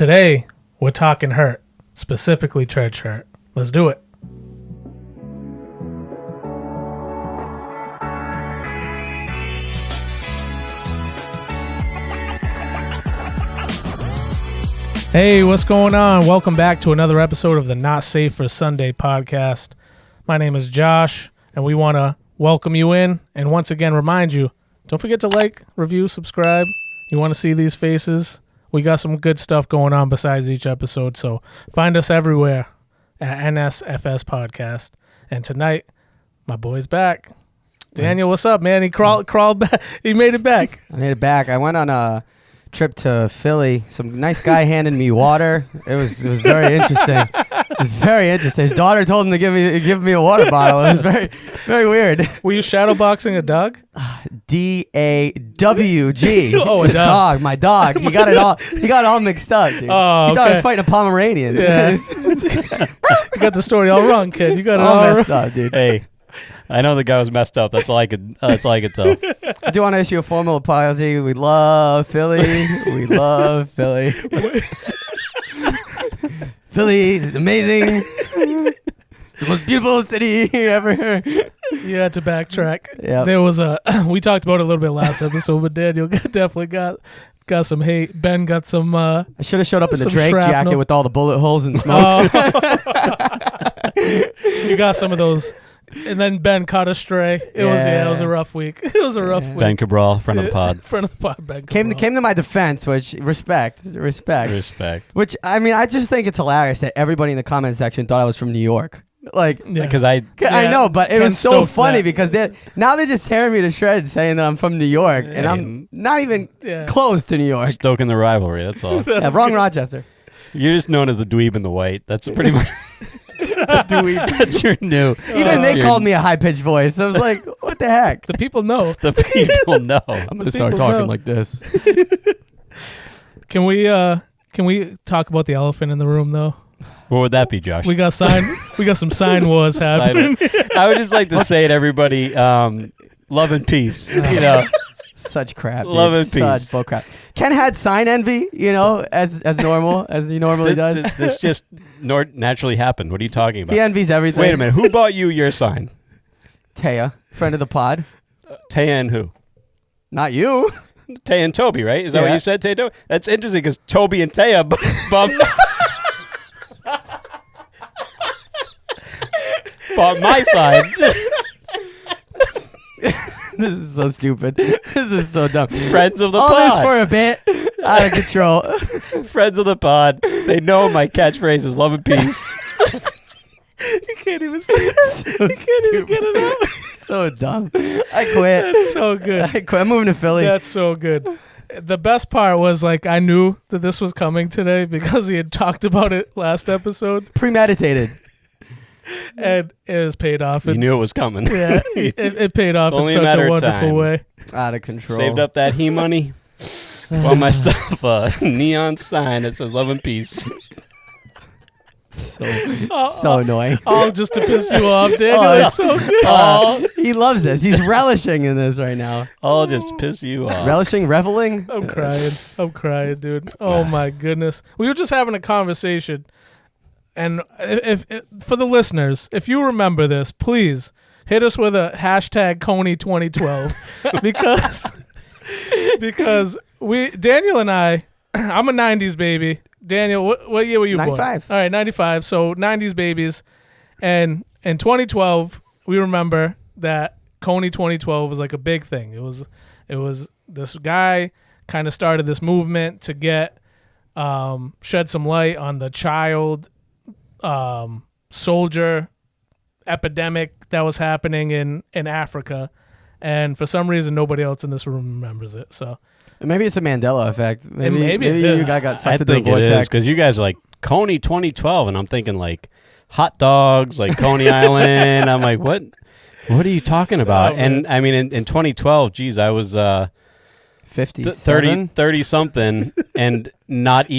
Today, we're talking hurt, specifically church hurt. Let's do it. Hey, what's going on? Welcome back to another episode of the Not Safe for Sunday podcast. My name is Josh, and we want to welcome you in and once again remind you, don't forget to like, review, subscribe. You want to see these faces? We got some good stuff going on besides each episode, so find us everywhere at NSFS Podcast. And tonight, my boy's back. Daniel, what's up, man? He crawled back. He made it back. I made it back. I went on a trip to Philly. Some nice guy handed me water. It was very interesting. It was very interesting. His daughter told him to give me a water bottle. It was very, very weird. Were you shadowboxing a dog? DAWG. Oh, a dog. My dog. He got it all mixed up, dude. Oh, he thought I was fighting a Pomeranian. Yeah. You got the story all wrong, kid. You got it all all messed wrong. up, dude. Hey, I know the guy was messed up. That's all I could tell. I do want to issue a formal apology. We love Philly. We love Philly. Philly is amazing. It's the most beautiful city ever. You had to backtrack. Yep. There was we talked about it a little bit last episode, but Daniel definitely got some hate. Ben got some. I should have showed up in the some Drake shrapnel jacket with all the bullet holes and smoke. You got some of those. And then Ben caught a stray. It was a rough week. It was a rough week. Ben Cabral, friend of the pod. Friend of the pod, Ben Came Cabral. to my defense, which respect. Respect. Which I mean, I just think it's hilarious that everybody in the comment section thought I was from New York. Like, Yeah. Because I know, but it Ken was so stoked funny that. because now they're just tearing me to shreds, saying that I'm from New York, and I'm not even close to New York. stoking the rivalry. That's all. Yeah, wrong Rochester. You're just known as the dweeb and the white. That's pretty much. That's your new. Even they called me a high-pitched voice. I was like, what the heck? The people know. The people know. I'm going to start talking like this. Can we talk about the elephant in the room though? What would that be, Josh? We got some sign wars happening. I would just like to say to everybody, love and peace. Such crap. Dude. Love and Such peace. bull crap. Ken had sign envy, as normal, as he normally does. This just naturally happened. What are you talking about? He envies everything. Wait a minute. Who bought you your sign? Taya, friend of the pod. Taya and who? Not you. Taya and Toby, right? Is that what Yeah. you said, Taya? Toby? That's interesting because Toby and Taya bought my sign. This is so stupid. This is so dumb. Friends of the All pod. this for a bit. Out of control. Friends of the pod. They know my catchphrase is love and peace. You can't even say it. You can't even get it out. So dumb. I quit. That's so good. I quit. I'm moving to Philly. That's so good. The best part was I knew that this was coming today because he had talked about it last episode, Premeditated. and it was paid off. You knew it was coming. Yeah, it paid off It's in only a such matter a of wonderful time. way. Out of control. Saved up that money. Bought myself a neon sign that says love and peace. So annoying. All just to piss you off, Daniel. Oh, It's so good. He loves this. He's relishing in this right now. I'll just piss you off. Relishing, reveling. I'm crying, dude. Oh my goodness. We were just having a conversation, and if for the listeners, if you remember this, please hit us with a hashtag Coney 2012 because Daniel and I'm a 90s baby. Daniel, what year were you 95. born? All right, 95. So 90s babies, and in 2012 we remember that Coney 2012 was like a big thing. It was this guy kind of started this movement to get shed some light on the child soldier epidemic that was happening in Africa, and for some reason nobody else in this room remembers it. So Maybe it's a Mandela effect. Maybe it you is. guy got I sucked into the think it is vortex. because you guys are like Coney 2012, and I'm thinking like hot dogs, like Coney Island. I'm like, what are you talking about? Oh, and I mean, in 2012, geez, I was 50, 30 something, and doesn't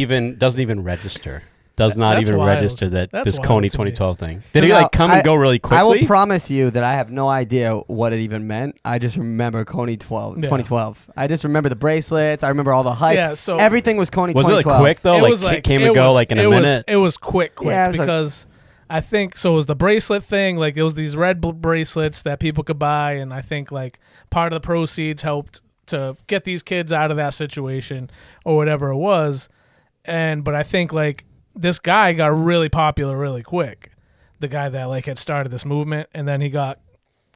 even register. does not That's even wild. register that That's this wild Coney to me. 2012 thing. Did he like come and go really quickly? I will promise you that I have no idea what it even meant. I just remember Coney 2012. I just remember the bracelets. I remember all the hype. Yeah, so Everything was Coney Was it 2012. like quick though? It Like, was like came it and go was- like in a it was- minute? It was quick Yeah, it was because I think so. It was the bracelet thing. Like it was these red bracelets that people could buy, and I think like part of the proceeds helped to get these kids out of that situation or whatever it was. But I think like this guy got really popular really quick. The guy that like had started this movement, and then he got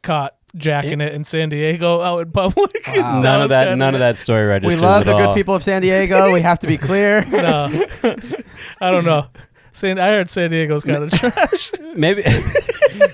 caught jacking it in San Diego out in public. Wow. None of that story registers. We love at the all. good people of San Diego. We have to be clear. No, I don't know. I heard San Diego's kind of trash. Maybe.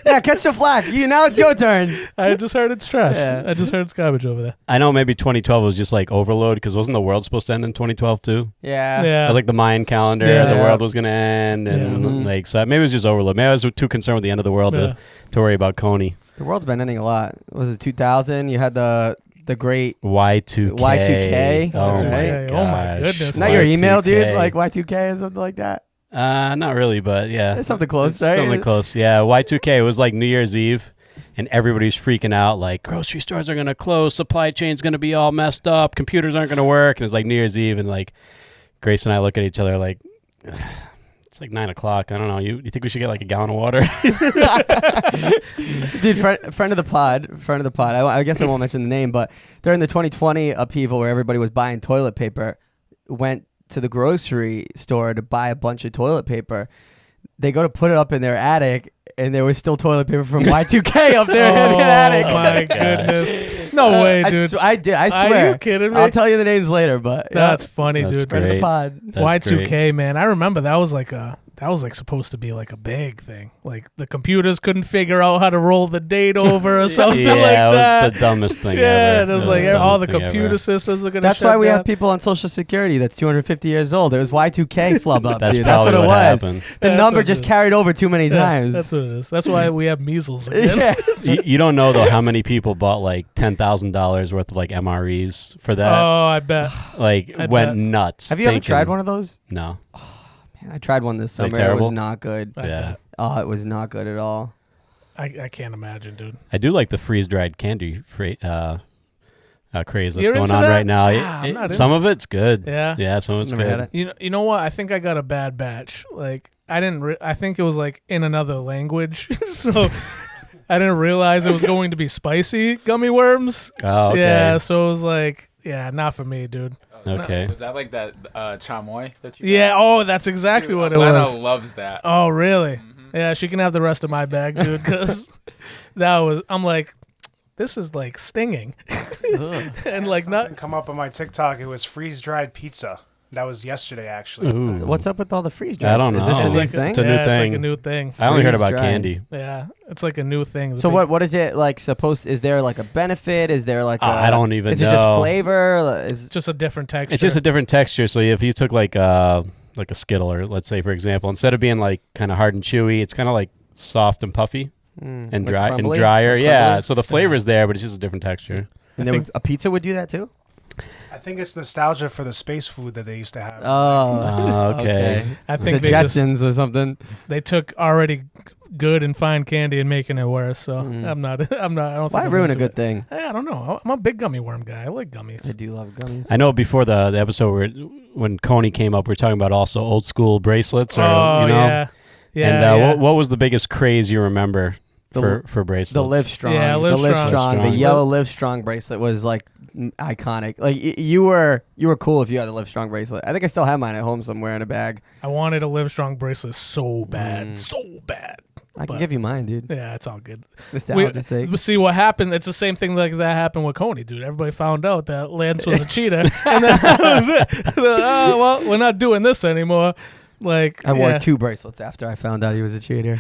Yeah, catch the flag. Now it's your turn. I just heard it's trash. Yeah. I just heard it's garbage over there. I know maybe 2012 was just like overload because wasn't the world supposed to end in 2012 too? Yeah. Yeah. It was like the Mayan calendar. Yeah. The world was gonna end, and Yeah. like so maybe it was just overload. Maybe I was too concerned with the end of the world Yeah. to worry about Coney. The world's been ending a lot. Was it 2000? You had the great Y2K. Y2K. Oh Y2K. my Oh my gosh. goodness. Isn't that your email, dude? Y2K. Like Y2K or something like that? Not really, but yeah. It's something close, It's right? something close. Yeah, Y2K. It was like New Year's Eve, and everybody's freaking out. Like grocery stores are gonna close, supply chain's gonna be all messed up, computers aren't gonna work. And it's like New Year's Eve, and like Grace and I look at each other like. It's like 9 o'clock. I don't know. You think we should get like a gallon of water? Dude, friend of the pod. I guess I won't mention the name, but during the 2020 upheaval where everybody was buying toilet paper, went to the grocery store to buy a bunch of toilet paper. They go to put it up in their attic, and there was still toilet paper from Y2K up there in the attic. Oh my goodness! No way, dude. I did. I swear. Are you kidding me? I'll tell you the names later, but That's funny, That's dude. great. friend of the pod. That's Y2K, great. man. I remember that was like supposed to be like a big thing. Like the computers couldn't figure out how to roll the date over or something Yeah, like it was that. the dumbest thing Yeah, ever. and it was It like the all the dumbest thing computer ever. systems are gonna. That's shut why we down. have people on Social Security that's 250 years old. It was Y2K flub up, That's dude. That's what probably it what was. happened. The Yeah, number that's just what it is. carried over too many Yeah, times. that's what it is. That's why we have measles again. Yeah. You don't know though how many people bought like $10,000 worth of like MREs for that. Oh, I bet. Like I went bet. nuts. Have you ever thinking- tried one of those? No. Man, I tried one this Are they summer. It terrible? was not good. I Yeah. bet. Oh, it was not good at all. I can't imagine, dude. I do like the freeze dried candy craze that's You're going into on that? right now. I'm not Some into- of it's good. Yeah. Yeah, some of it's Never good. had it. You know what? I think I got a bad batch. Like I didn't. I think it was like in another language, so I didn't realize it was going to be spicy gummy worms. Oh, okay. Yeah, so it was like, yeah, not for me, dude. Okay. Was that like that chamoy that you Yeah. got? Oh, that's exactly Dude, what it Lena was. loves that. Oh, really? Mhm. Yeah, she can have the rest of my bag, dude. Because that was. I'm like, this is like stinging, and like not. Something come up on my TikTok. It was freeze dried pizza. That was yesterday, actually. Ooh. What's up with all the freeze I dried? don't Is this know. a It's new like thing? It's a new yeah, it's like thing. a new thing. I only heard about Freeze-dried. candy. Yeah, it's like a new thing. So what is it like supposed? Is there like a benefit? Is there like I don't even Is it just know. flavor? Is Just a different texture. It's just a different texture. So if you took like a Skittle, or let's say for example, instead of being like kind of hard and chewy, it's kind of like soft and puffy and like dry and crumbly? drier. Like Yeah. crumbly? So the flavor's there, but it's just a different texture. And I think- a pizza would do that too? I think it's nostalgia for the space food that they used to have. Oh, Okay. I think the they just Jetsons or something. they took already good and fine candy and making it worse. So Mm. I'm not. I don't. Why think I'm ruin a into good it. thing? Hey, I don't know. I'm a big gummy worm guy. I like gummies. I do love gummies. I know before the episode when Coney came up, we were talking about also old school bracelets, or Oh you know. yeah, yeah. And yeah. what was the biggest craze you remember The- for bracelets? The Live Strong. Yeah, the Live Live Strong. Strong. The Strong. yellow Live Strong bracelet was like iconic. Like you were cool if you had a Live Strong bracelet. I think I still have mine at home somewhere in a bag. I wanted a Live Strong bracelet so bad, Mm. so bad. I can But- give you mine, dude. Yeah, it's all good. Nostalgia's sake. But see what happened? It's the same thing like that happened with Coney, dude. Everybody found out that Lance was a cheater, and that was it. Oh well, we're not doing this anymore. Like I wore yeah. 2 bracelets after I found out he was a cheater.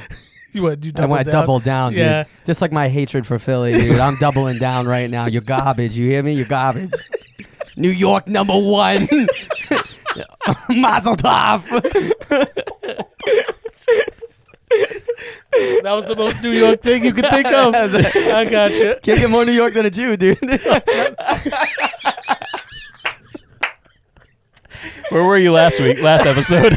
You I went double down, dude. Yeah. Just like my hatred for Philly, dude. I'm doubling down right now. You're garbage. You hear me? You're garbage. New York #1. Mazel tov. That was the most New York thing you could think of. I got you. Can't get more New York than a Jew, dude. Where were you last episode?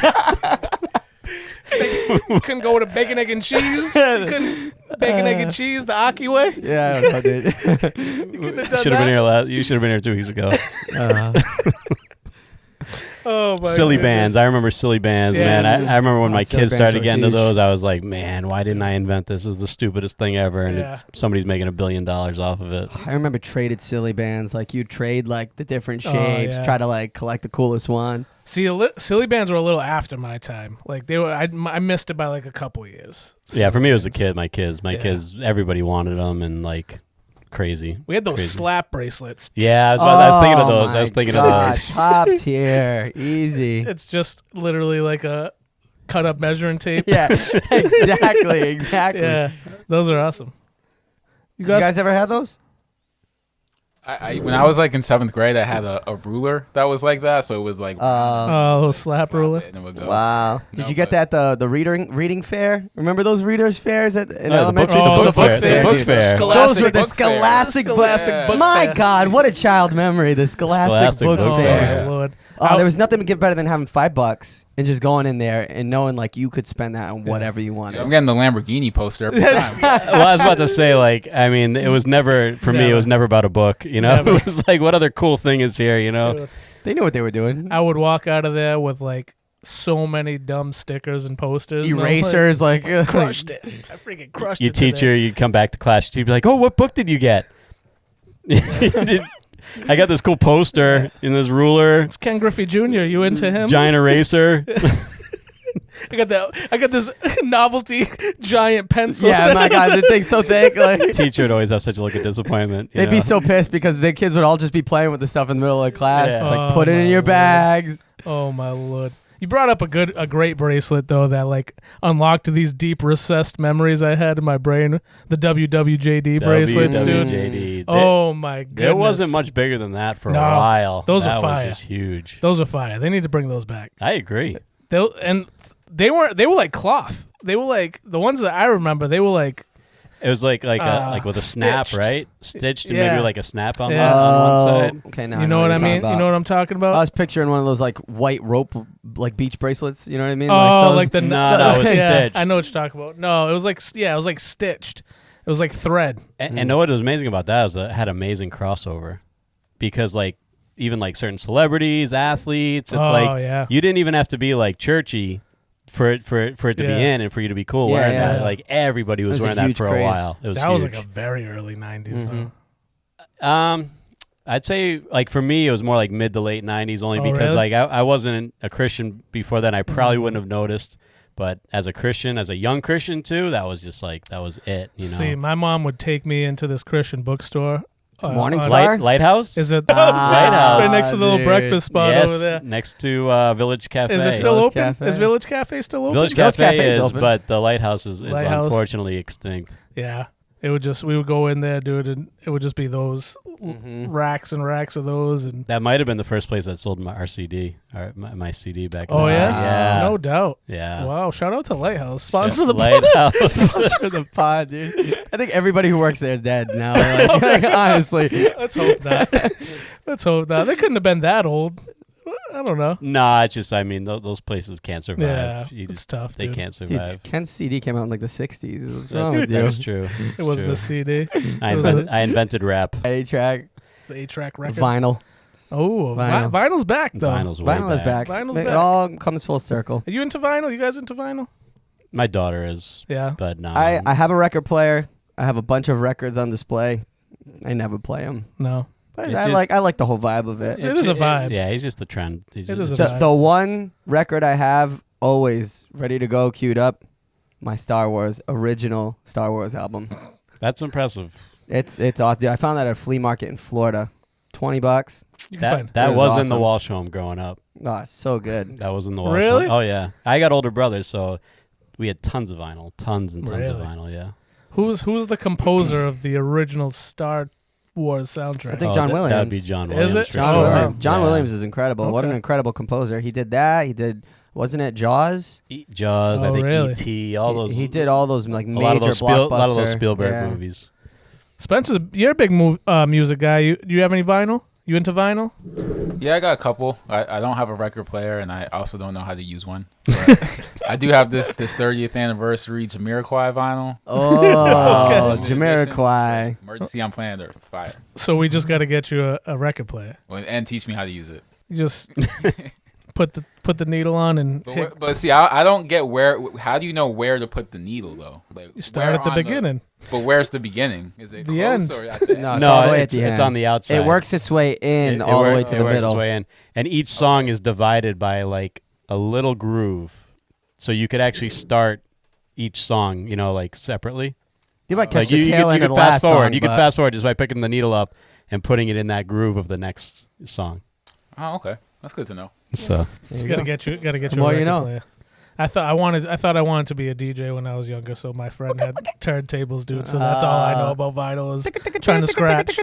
couldn't go with a bacon, egg, and cheese. You couldn't bacon, egg, and cheese the Aki way. Yeah, I don't know, dude. You couldn't have done Should have been that. here You should have been here 2 weeks ago. Oh my Silly goodness. bands. I remember silly bands, Yeah, man. I remember when my silly kids bands started were getting to huge. those. I was like, man, why didn't I invent this? This is the stupidest thing ever, and Yeah. somebody's making $1 billion off of it. I remember traded silly bands. Like, you'd trade, like, the different Oh, shapes, yeah. try to, like, collect the coolest one. See, silly bands were a little after my time. Like they were, I missed it by like a couple years. Yeah, for me it was the Silly kid. My kids, Yeah. everybody wanted them, and like crazy. We had those Crazy. slap bracelets. Yeah, I was thinking of those. I my was thinking God, of those. Top tier. Easy. It's just literally like a cut up measuring tape. Yeah, exactly. Yeah, those are awesome. You guys ever had those? When I was like in 7th grade, I had a ruler that was like that, so it was like Oh, slap ruler. it and it would go. Wow. Did No, you get but- that the reading fair? Remember those readers fairs in the elementary book- school? the book fair. The book dude. fair. Those were the book fair. scholastic Scholastic book My fair. God, what a child memory! The scholastic book Oh fair. my lord. Oh, there was nothing to get better than having $5 and just going in there and knowing like you could spend that on whatever you wanted. I'm getting the Lamborghini poster every time. Well, I was about to say, like, I mean, it was never for me. It Never. was never about a book. You know, Never. it was like, what other cool thing is here? You know, They knew what they were doing. I would walk out of there with like so many dumb stickers and posters. and I'm like, Erasers, like crushed it. I freaking crushed your it. today. teacher, you'd come back to class, you'd be like, oh, what book did you get? I got this cool poster in this ruler, It's Ken Griffey Jr. You into him? giant eraser. I got this novelty giant pencil. Yeah, my God, the thing's so thick. Like, Teacher would always have such a look of disappointment. you they'd be know? so pissed because the kids would all just be playing with the stuff in the middle of class. Yeah. It's like, Oh, put it in my your Lord. bags. Oh my lord. You brought up a great bracelet though that like unlocked these deep recessed memories I had in my brain. The WWJD bracelets, dude. WWJD. Oh my goodness. It wasn't much bigger than that for No, a while. those are that fire. was just huge. Those are fire. They need to bring those back. I agree. They were like cloth. They were like the ones that I remember. They were like It was like with a snap, stitched. right? Stitched and Yeah. maybe like a snap on, Yeah. on one side. Okay, now you know what I you're talking mean? about. You know what I'm talking about? I was picturing one of those like white rope, like beach bracelets. You know what I mean? Oh, those- like the No, that was yeah, stitched. I know what you're talking about. No, it was like stitched. It was like thread. And know what was amazing about that is that it had amazing crossover, because like even like certain celebrities, athletes, it's like yeah. you didn't even have to be like churchy for it to be Yeah. in and for you to be cool Yeah, wearing yeah. that. Like everybody It was was a wearing that huge for craze. a while. It was That was huge. like a very early 90s Mhm. though. I'd say like for me it was more like mid to late 90s, only Oh, because really? like I wasn't a Christian before then. I probably wouldn't have noticed, but as a Christian, as a young Christian too, that was just like that was it. You know, See, my mom would take me into this Christian bookstore. Morning on- Star? Lighthouse. Is it Lighthouse. right next to the little dude. breakfast spot yes, over there? next to Village Cafe. Is it still Village open? Cafe. Is Village Cafe still open? Village Village Cafe Cafe's is, open. but the Lighthouse is Lighthouse. unfortunately extinct. Yeah. It would just we would go in there, dude, and it would just be those Mhm. racks and racks of those, and That might have been the first place that sold our CD, or my CD back. oh in the yeah, day. yeah, no doubt. yeah. Wow, shout out to Lighthouse, sponsor the Lighthouse. Sponsor the pod, dude. I think everybody who works there is dead now. Like, honestly. Let's hope not. Let's hope not. They couldn't have been that old. I don't know. Nah, it's just I mean those places can't survive. Yeah, You it's just, tough. they Dude. can't Dude, survive. Ken's CD came out in like the 60s. What's wrong That's, with you? that's true. It was the CD. I invented rap. A-track, It's the 8-track record. vinyl. Oh, Vinyl. vinyl's back though. Vinyl's way Vinyl is back. Vinyl's It back. all comes full circle. Are you into vinyl? You guys into vinyl? My daughter is, Yeah. but no. I have a record player. I have a bunch of records on display. I never play them. No. But It I just- like the whole vibe of it. It is a vibe. Yeah, he's just the trend. He's It is a just- vibe. The one record I have always ready to go, queued up, my original Star Wars album. That's impressive. It's awesome. Dude, I found that at a flea market in Florida. $20. You can find That It was was in the awesome. Walsh home growing up. Oh, it's so good. That was in the Walsh Really? home. Oh yeah. I got older brothers, so we had tons of vinyl, tons and tons of Really? vinyl. Yeah. Who's the composer of the original Star Wars soundtrack? I think John That would Williams. be John Is Williams. it? for John Oh, sure. wow. Williams. John Yeah. Williams is incredible. What an Okay. incredible composer. He did that. He did, wasn't it Jaws? Jaws, I Oh, think really? E.T., all those. He did all those like a major lot of those blockbuster. a lot of those Spielberg Yeah. movies. Spencer, you're a big music guy. You have any vinyl? You into vinyl? Yeah, I got a couple. I don't have a record player, and I also don't know how to use one. But I do have this 30th anniversary Jamiroquai vinyl. Oh, Limited edition. Jamiroquai. It's like Emergency on Planet Earth. Fire. So we just got to get you a record player. And teach me how to use it. You just put the needle on and hit. But see, I don't get where. How do you know where to put the needle though? Like You start at the beginning. But where's the beginning? Is it The close end. or at the end? No, it's No, all the way at it's, the it's end. on the outside. It works its way in all the way to the works middle. its way in. And each song is divided by like a little groove. So you could actually start each song, like separately. You might catch Like the tail end of could the last fast forward. song. You could but- fast forward just by picking the needle up and putting it in that groove of the next song. Oh, okay. That's good to know. So There you Gotta go. get you. Gotta get The you. A more record you know. player. I thought I wanted to be a DJ when I was younger, so my friend had turntables, dude. So that's all I know about vinyl is trying to scratch.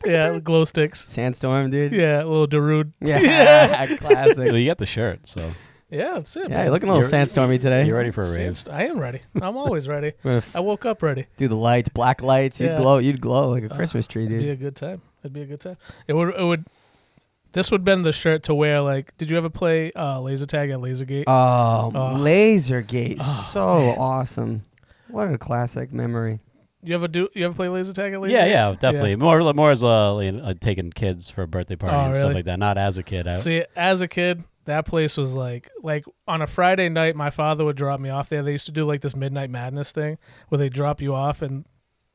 Yeah, glow sticks. Sandstorm, dude. Yeah, a little Darude. Yeah, classic. well, you got the shirt, so Yeah, that's it. Yeah, man. you're looking a little sandstormy today. you're ready for a rave. I am ready. I'm always ready. We're gonna I woke up ready. do the lights, black lights. You'd Yeah. glow. You'd glow like a Christmas tree, It'd be dude. a good time. It'd be a good time. It would. This would been the shirt to wear. Like, did you ever play laser tag at Lasergate? Oh, Oh. Lasergate, Oh, so man. awesome. What a classic memory. You ever play laser tag at Lasergate? Yeah, definitely. More as taking kids for a birthday party and stuff really? like that. Not as a kid. See, as a kid, that place was like on a Friday night, my father would drop me off there. They used to do like this Midnight Madness thing where they drop you off and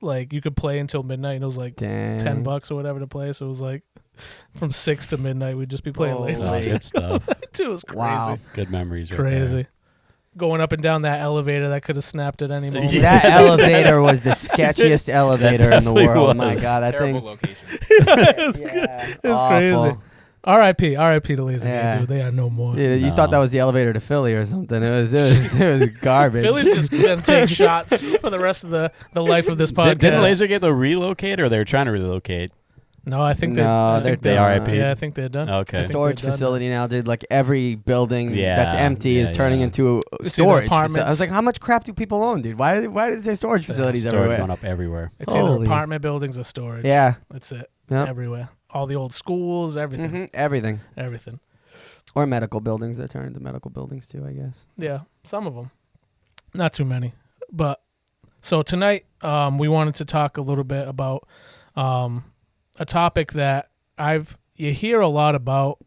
like you could play until midnight, and it was like Damn. $10 or whatever to play. So it was like from 6 to midnight, we'd just be playing Oh, laser Oh, tag. good stuff. Dude, it was crazy. Wow. Good memories. Right Crazy. There. Going up and down that elevator that could have snapped at any moment. That elevator was the sketchiest elevator in the definitely world. My was. God, that Terrible thing. location. Yeah, It's awful. crazy. R.I.P. R.I.P. to Lasergate, Yeah. dude. They are no more. Yeah, you No. thought that was the elevator to Philly or something. It was garbage. Philly's just gonna take shots for the rest of the life of this podcast. Didn't Lasergate though relocate, or they were trying to relocate? No, I think No, I think they're they done. RIP. Yeah, I think they're done. Okay. It's a I think storage they're done facility now, dude. Like every building that's Yeah, empty is yeah, turning yeah. into a It's either storage. apartments- I was like, how much crap do people own, dude? Why does there storage facilities Storage everywhere? going up everywhere. It's either Holy. apartment buildings or storage. Yeah, That's it. Yep. Everywhere. All the old schools, everything. Everything. Everything. Or medical buildings. They're turning into medical buildings too, I guess. Yeah, some of them. Not too many. But so tonight we wanted to talk a little bit about a topic that you hear a lot about.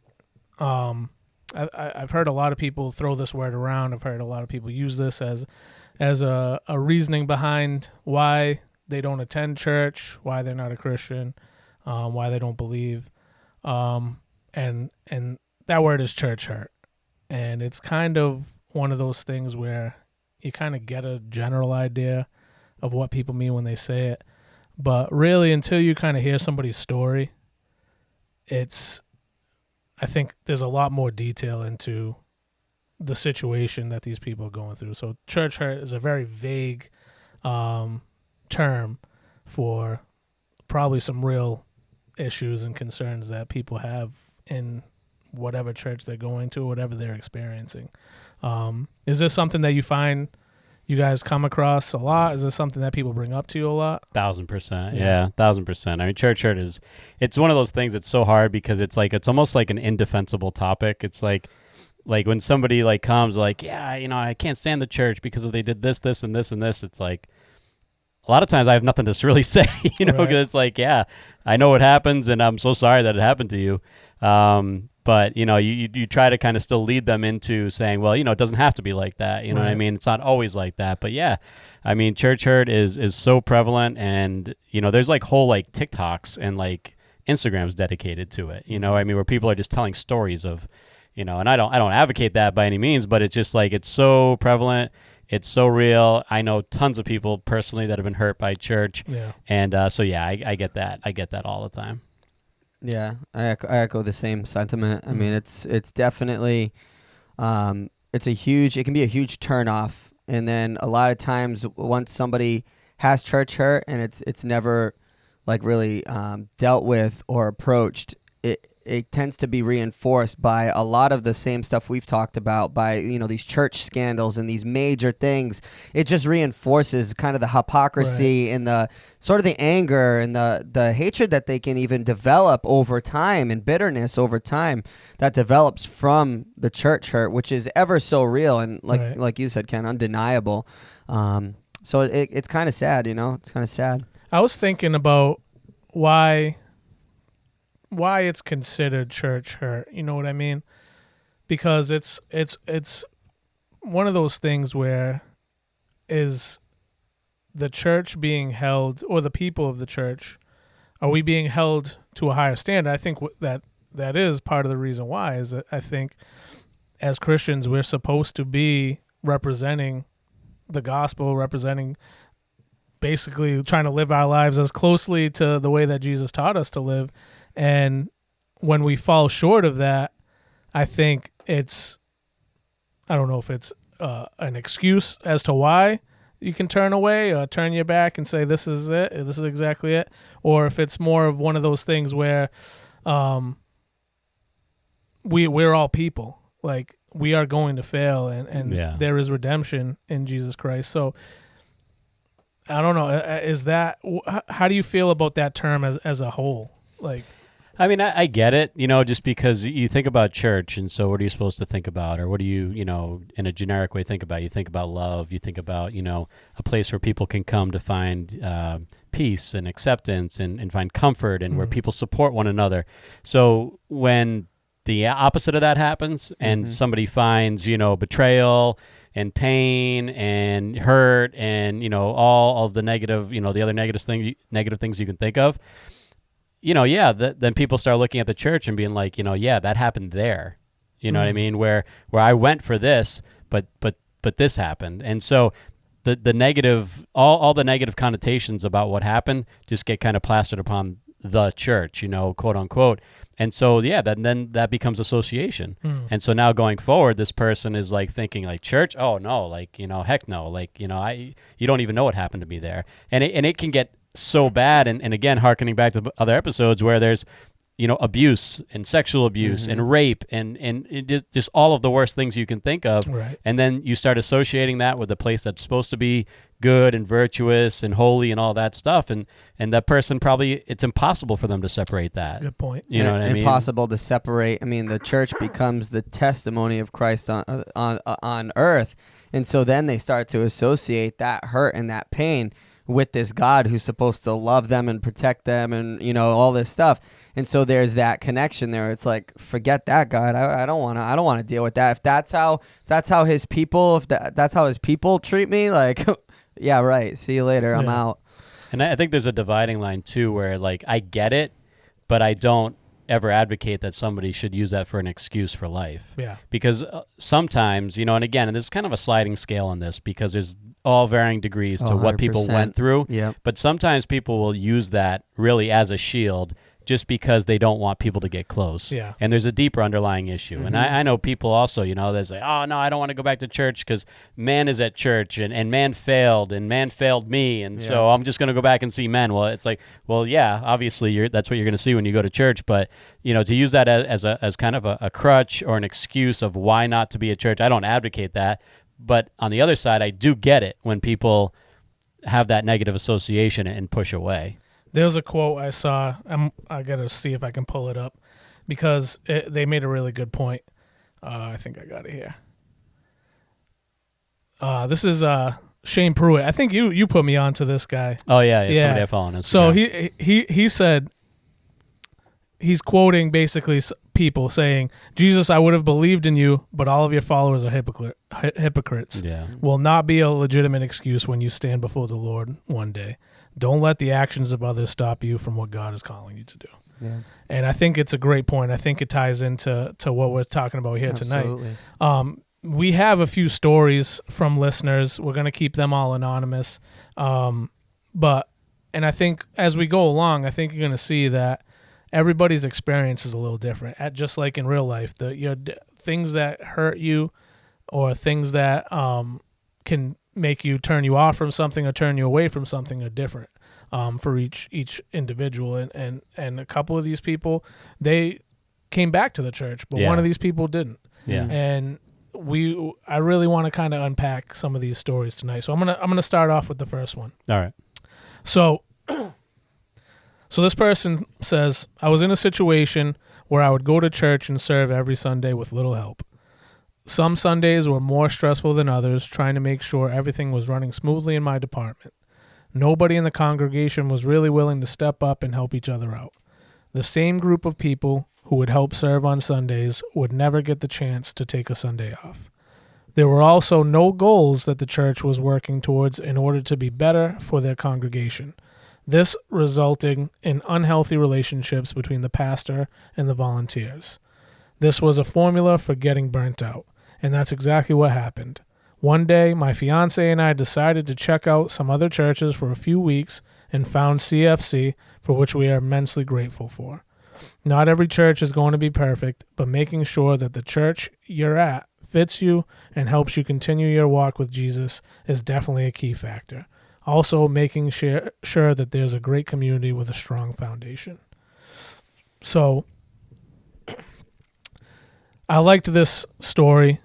I've heard a lot of people throw this word around. I've heard a lot of people use this as a reasoning behind why they don't attend church, why they're not a Christian, why they don't believe, and that word is church hurt, and it's kind of one of those things where you kind of get a general idea of what people mean when they say it, but really until you kind of hear somebody's story, I think there's a lot more detail into the situation that these people are going through. So church hurt is a very vague term for probably some real issues and concerns that people have in whatever church they're going to, whatever they're experiencing. Is this something that you find you guys come across a lot? Is this something that people bring up to you a lot? 1,000%. Yeah. Yeah, 1,000%. I mean, church hurt it's one of those things that's so hard because it's almost like an indefensible topic. It's like when somebody like comes like, yeah, I can't stand the church because they did this, this, and this, and this. It's like, a lot of times I have nothing to really say, because Right. it's like, yeah, I know what happens and I'm so sorry that it happened to you. But, you try to kind of still lead them into saying, well, it doesn't have to be like that. You know what I Right. mean? It's not always like that. But yeah, I mean, church hurt is so prevalent, and, there's like whole like TikToks and like Instagrams dedicated to it, I mean, where people are just telling stories of, and I don't advocate that by any means, but it's just like, it's so prevalent. It's so real. I know tons of people personally that have been hurt by church. Yeah. And so, yeah, I get that. I get that all the time. Yeah, I echo the same sentiment. I mean, it's definitely, it can be a huge turnoff. And then a lot of times once somebody has church hurt and it's never like really dealt with or approached, it tends to be reinforced by a lot of the same stuff we've talked about, by, you know, these church scandals and these major things. It just reinforces kind of the hypocrisy and the sort of the anger and the hatred that they can even develop over time, and bitterness over time that develops from the church hurt, which is ever so real and like you said, Ken, undeniable. So it's kind of sad, you know. It's kind of sad. I was thinking about why it's considered church hurt. You know what I mean? Because it's one of those things where is the church being held, or the people of the church, are we being held to a higher standard? I think that is part of the reason why. Is that I think as Christians we're supposed to be representing the gospel, representing, basically trying to live our lives as closely to the way that Jesus taught us to live. And when we fall short of that, I think I don't know if it's an excuse as to why you can turn away or turn your back and say, this is it, this is exactly it. Or if it's more of one of those things where we're all people. Like, we are going to fail, and there is redemption in Jesus Christ. So I don't know. Is that, how do you feel about that term as a whole? Like, I mean, I get it, you know, just because you think about church, and so what are you supposed to think about? Or what do you know, in a generic way think about? You think about love. You think about, you know, a place where people can come to find peace and acceptance and find comfort, and where people support one another. So when the opposite of that happens, and somebody finds, you know, betrayal and pain and hurt and, you know, all of the negative, you know, the other negative things you can think of, you know, then people start looking at the church and being like, you know, that happened there. You know what I mean? Where I went for this, but this happened. And so the negative, all the negative connotations about what happened just get kind of plastered upon the church, you know, quote unquote. And so, then that becomes association. And so now going forward, this person is like thinking like, church? Oh no, like, you know, heck no. Like, you know, you don't even know what happened to me there. And it can get so bad. And again, hearkening back to other episodes where there's, you know, abuse and sexual abuse and rape and it just all of the worst things you can think of. Right. And then you start associating that with a place that's supposed to be good and virtuous and holy and all that stuff. And that person probably, it's impossible for them to separate that. Good point. You know what I mean? Impossible to separate. I mean, the church becomes the testimony of Christ on earth. And so then they start to associate that hurt and that pain with this God who's supposed to love them and protect them and, you know, all this stuff. And so there's that connection there. It's like, forget that God. I don't want to deal with that. If that's how his people, that's how his people treat me, like, yeah, right. See you later. I'm out. And I think there's a dividing line too, where like, I get it, but I don't ever advocate that somebody should use that for an excuse for life. Yeah. Because sometimes, you know, and again, and there's kind of a sliding scale on this because there's all varying degrees to what people went through. Yeah. But sometimes people will use that really as a shield just because they don't want people to get close. Yeah. And there's a deeper underlying issue. And I know people also, you know, they say, oh, no, I don't want to go back to church because man is at church and man failed me. And so I'm just going to go back and see men. Well, it's like, well, yeah, obviously that's what you're going to see when you go to church. But, you know, to use that as kind of a crutch or an excuse of why not to be at church, I don't advocate that. But on the other side, I do get it when people have that negative association and push away. There's a quote I saw. I got to see if I can pull it up because they made a really good point. I think I got it here. This is Shane Pruitt. I think you put me on to this guy. Oh, yeah. Somebody I follow on Instagram. So he said, he's quoting basically people saying, Jesus, I would have believed in you, but all of your followers are hypocrites. Yeah. Will not be a legitimate excuse when you stand before the Lord one day. Don't let the actions of others stop you from what God is calling you to do. Yeah. And I think it's a great point. I think it ties into what we're talking about here Absolutely. tonight. We have a few stories from listeners. We're going to keep them all anonymous. And I think as we go along, I think you're going to see that everybody's experience is a little different. Just like in real life, things that hurt you or things that can make you turn you off from something or turn you away from something are different for each individual. And a couple of these people, they came back to the church, but Yeah. one of these people didn't. Yeah. And I really want to kind of unpack some of these stories tonight. So I'm gonna start off with the first one. All right. So this person says, I was in a situation where I would go to church and serve every Sunday with little help. Some Sundays were more stressful than others, trying to make sure everything was running smoothly in my department. Nobody in the congregation was really willing to step up and help each other out. The same group of people who would help serve on Sundays would never get the chance to take a Sunday off. There were also no goals that the church was working towards in order to be better for their congregation. This resulting in unhealthy relationships between the pastor and the volunteers. This was a formula for getting burnt out, and that's exactly what happened. One day, my fiance and I decided to check out some other churches for a few weeks and found CFC, for which we are immensely grateful for. Not every church is going to be perfect, but making sure that the church you're at fits you and helps you continue your walk with Jesus is definitely a key factor. Also, making sure that there's a great community with a strong foundation. So, I liked this story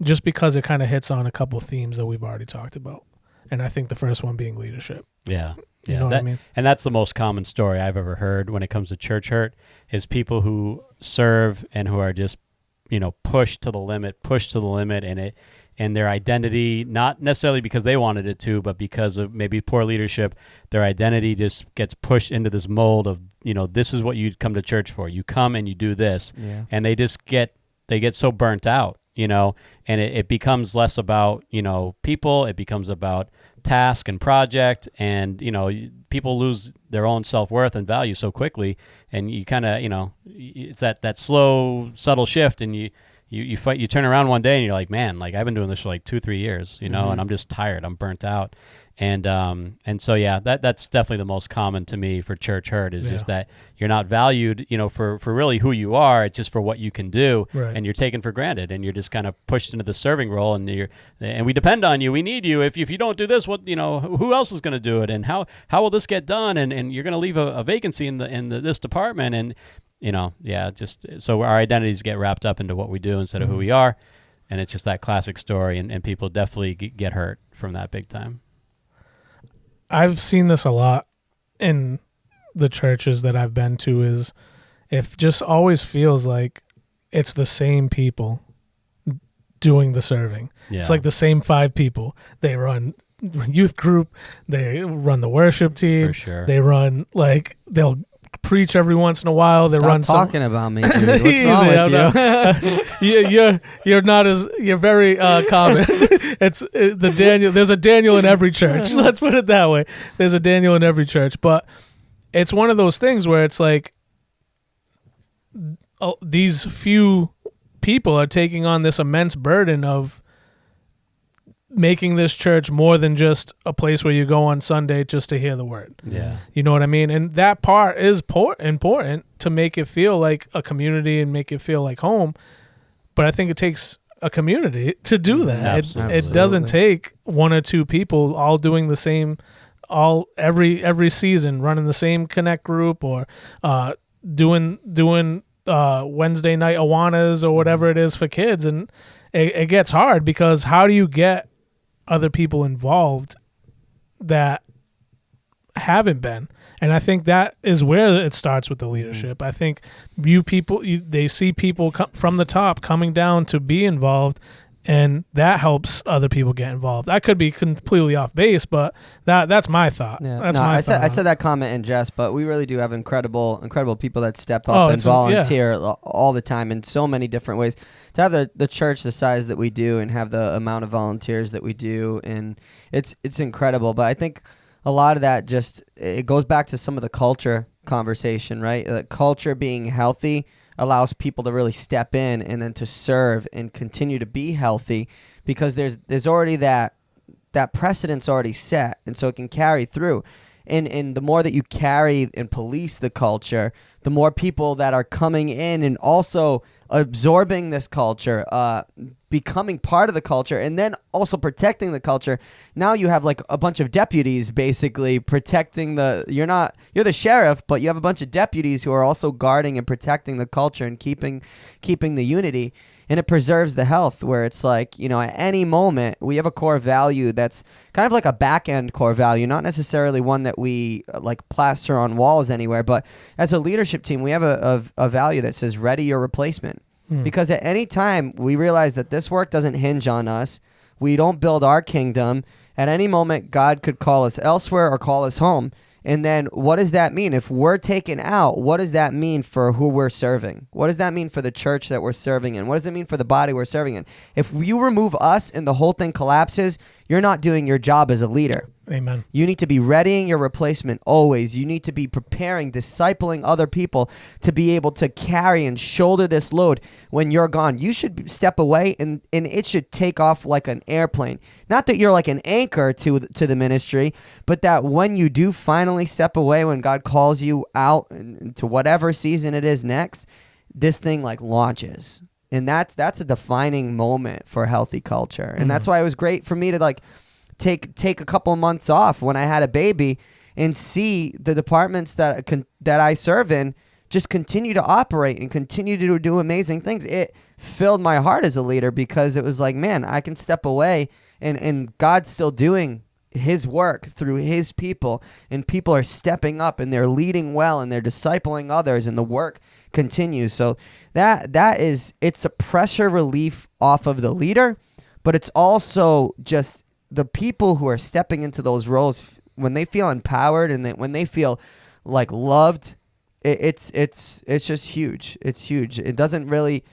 just because it kind of hits on a couple of themes that we've already talked about. And I think the first one being leadership. Yeah. You know what I mean? And that's the most common story I've ever heard when it comes to church hurt is people who serve and who are just, pushed to the limit and their identity, not necessarily because they wanted it to, but because of maybe poor leadership, their identity just gets pushed into this mold of, this is what you come to church for. You come and you do this. Yeah. And they get so burnt out, and it becomes less about, people. It becomes about task and project, and people lose their own self-worth and value so quickly, and you kind of it's that slow subtle shift, and you turn around one day and you're like, man, like I've been doing this for like 2-3 years, and I'm just tired, I'm burnt out. And so yeah, that's definitely the most common to me for church hurt is just that you're not valued, for really who you are. It's just for what you can do, Right. and you're taken for granted, and you're just kind of pushed into the serving role, and we depend on you. We need you. If you don't do this, what who else is going to do it, and how will this get done? And you're going to leave a vacancy in this department, and just so our identities get wrapped up into what we do instead of who we are, and it's just that classic story, and people definitely get hurt from that big time. I've seen this a lot in the churches that I've been to is it just always feels like it's the same people doing the serving. Yeah. It's like the same 5 people. They run youth group, they run the worship team, For sure. they run they'll preach every once in a while. They Stop run talking about me, dude. What's Easy, wrong with you? you're very common. It's the Daniel. There's a Daniel in every church. Let's put it that way. There's a Daniel in every church, but it's one of those things where it's like these few people are taking on this immense burden of making this church more than just a place where you go on Sunday just to hear the word. Yeah. You know what I mean? And that part is important to make it feel like a community and make it feel like home. But I think it takes a community to do that. Absolutely. It doesn't take 1 or 2 people all doing the same, every season running the same connect group or doing Wednesday night Awanas or whatever it is for kids. And it gets hard because how do you get other people involved that haven't been? And I think that is where it starts with the leadership. I think they see people from the top coming down to be involved, and that helps other people get involved. I could be completely off base, but that's my thought. Yeah. That's No, my I thought. said that comment in jest, but we really do have incredible people that step Oh, up and it's volunteer all the time in so many different ways. To have the church the size that we do and have the amount of volunteers that we do, and it's incredible. But I think a lot of that it goes back to some of the culture conversation, right? Culture being healthy allows people to really step in and then to serve and continue to be healthy because there's already that precedent's already set, and so it can carry through. And the more that you carry and police the culture the more people that are coming in and also absorbing this culture, becoming part of the culture, and then also protecting the culture. Now you have like a bunch of deputies basically protecting you're the sheriff, but you have a bunch of deputies who are also guarding and protecting the culture and keeping the unity. And it preserves the health, where it's like, at any moment we have a core value that's kind of like a back end core value, not necessarily one that we like plaster on walls anywhere, but as a leadership team, we have a value that says ready your replacement. Because at any time we realize that this work doesn't hinge on us, we don't build our kingdom. At any moment, God could call us elsewhere or call us home. And then what does that mean? If we're taken out, what does that mean for who we're serving? What does that mean for the church that we're serving in? What does it mean for the body we're serving in? If you remove us and the whole thing collapses, you're not doing your job as a leader. Amen. You need to be readying your replacement always. You need to be preparing, discipling other people to be able to carry and shoulder this load when you're gone. You should step away and it should take off like an airplane. Not that you're like an anchor to the ministry, but that when you do finally step away, when God calls you out to whatever season it is next, this thing like launches. And that's a defining moment for healthy culture. And that's why it was great for me to like take a couple of months off when I had a baby and see the departments that I serve in just continue to operate and continue to do amazing things. It filled my heart as a leader because it was like, man, I can step away and God's still doing his work through his people, and people are stepping up and they're leading well and they're discipling others, and the work continues. So it's a pressure relief off of the leader, but it's also just the people who are stepping into those roles when they feel empowered and when they feel like loved. It's just huge. It's huge. It doesn't really.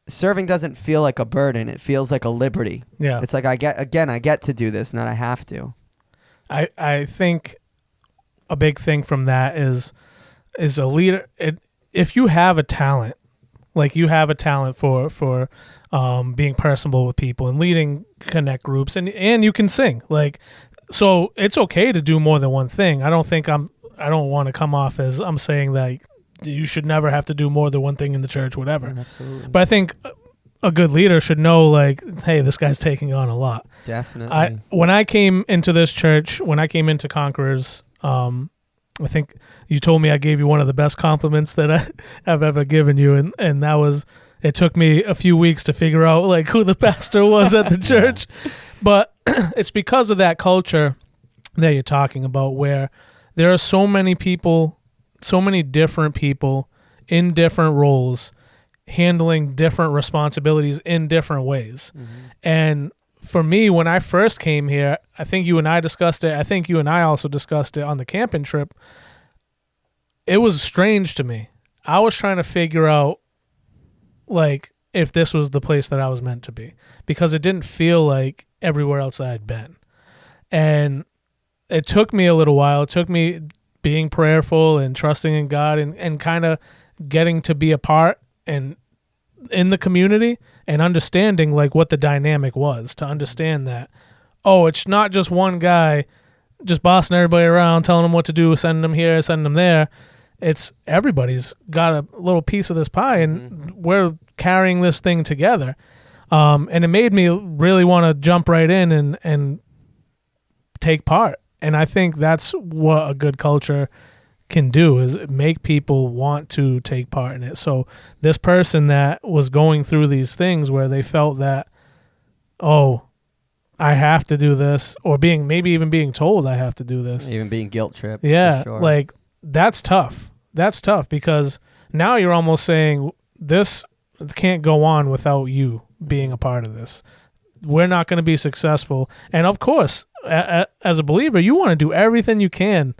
Serving doesn't feel like a burden. It feels like a liberty. Yeah. It's like I get to do this, not I have to. I think a big thing from that is a leader. If you have a talent, like you have a talent for being personable with people and leading connect groups, and you can sing, like, so it's okay to do more than one thing. I don't want to come off as I'm saying that you should never have to do more than one thing in the church, whatever. Absolutely. But I think a good leader should know, like, hey, this guy's taking on a lot. Definitely. When I came into this church, when I came into Conquerors, I think you told me I gave you one of the best compliments that I've ever given you, and that was, it took me a few weeks to figure out like who the pastor was at the church. But it's because of that culture that you're talking about, where there are so many people, so many different people in different roles, handling different responsibilities in different ways. Mm-hmm. And for me, when I first came here, I think you and I discussed it. I think you and I also discussed it on the camping trip. It was strange to me. I was trying to figure out, like, if this was the place that I was meant to be, because it didn't feel like everywhere else that I'd been. And it took me a little while. It took me being prayerful and trusting in God and kind of getting to be a part and in the community and understanding like what the dynamic was, to understand that, oh, it's not just one guy just bossing everybody around, telling them what to do, sending them here, sending them there. It's everybody's got a little piece of this pie, and we're carrying this thing together. And it made me really want to jump right in and take part. And I think that's what a good culture can do, is make people want to take part in it. So this person that was going through these things where they felt that, oh, I have to do this, or maybe even being told I have to do this. Even being guilt tripped. Yeah, for sure. like that's tough. That's tough, because now you're almost saying this can't go on without you being a part of this. We're not going to be successful. And of course, as a believer, you want to do everything you can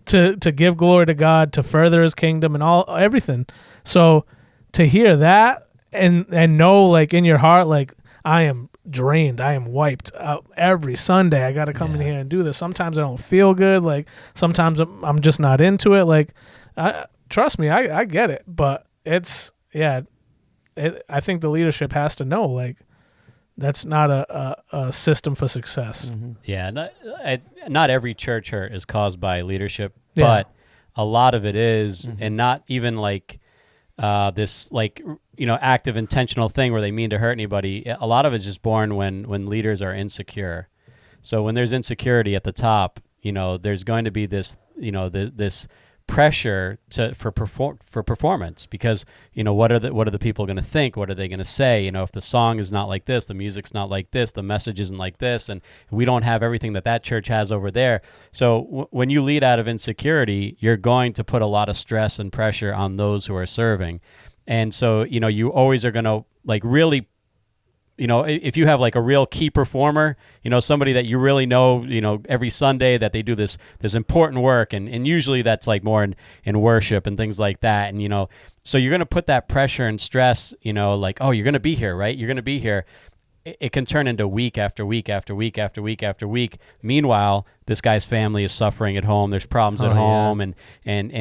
to give glory to God, to further his kingdom and everything. So to hear that and know, like, in your heart, like, I am drained, I am wiped out every Sunday. I got to come in here and do this. Sometimes I don't feel good. Like, sometimes I'm just not into it. Like, trust me, I get it. But I think the leadership has to know, like, that's not a system for success. Mm-hmm. Yeah, not every church hurt is caused by leadership, Yeah. a lot of it is, and not even like this like active intentional thing where they mean to hurt anybody. A lot of it's just born when leaders are insecure. So when there's insecurity at the top, there's going to be this this pressure for performance, because what are the people going to think? What are they going to say? If the song is not like this, the music's not like this, the message isn't like this, and we don't have everything that church has over there. So when you lead out of insecurity, you're going to put a lot of stress and pressure on those who are serving. And so you always are going to like really, if you have like a real key performer, somebody that you really know, every Sunday that they do this important work, and usually that's like more in worship and things like that. And, so you're going to put that pressure and stress, like, oh, you're going to be here, right? You're going to be here. It can turn into week after week after week after week after week. Meanwhile, this guy's family is suffering at home. There's problems at home, and then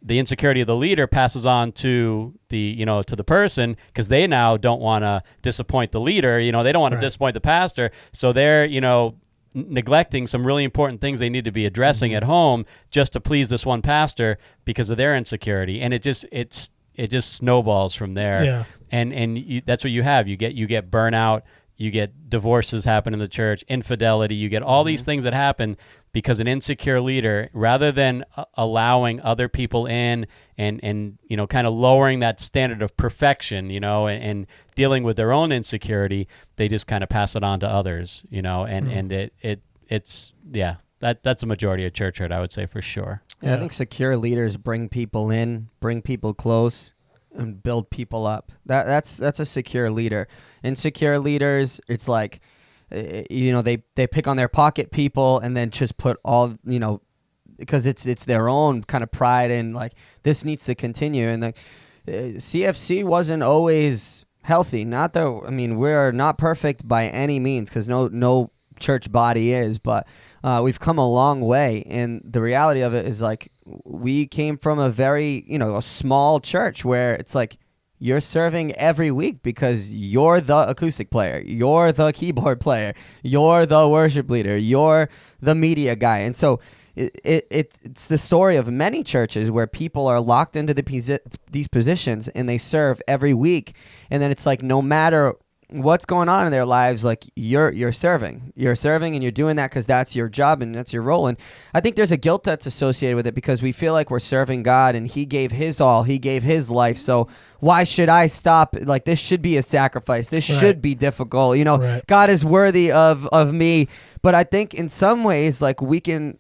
the insecurity of the leader passes on to the person, because they now don't want to disappoint the leader. They don't want to disappoint the pastor. So they're, neglecting some really important things they need to be addressing at home just to please this one pastor because of their insecurity. And it just snowballs from there. Yeah. And that's what you have. You get burnout. You get divorces happen in the church, infidelity. You get all these things that happen because an insecure leader, rather than allowing other people in and kind of lowering that standard of perfection, and dealing with their own insecurity, they just kind of pass it on to others, and it's that's a majority of church hurt, I would say, for sure. Yeah, I think secure leaders bring people in, bring people close, and build people up. That's a secure leader. Insecure leaders, it's like, they pick on their pocket people and then just put all, because it's their own kind of pride and like, this needs to continue. And like, CFC wasn't always healthy. We're not perfect by any means, because no church body is, but we've come a long way. And the reality of it is like, we came from a very, a small church where it's like, you're serving every week because you're the acoustic player, you're the keyboard player, you're the worship leader, you're the media guy. And so it's the story of many churches where people are locked into these positions and they serve every week. And then it's like, no matter what's going on in their lives, like you're serving and you're doing that because that's your job and that's your role. And I think there's a guilt that's associated with it, because we feel like we're serving God and he gave his all, he gave his life, so why should I stop? Like, this should be a sacrifice, this should be difficult, God is worthy of me. But I think in some ways, like, we can,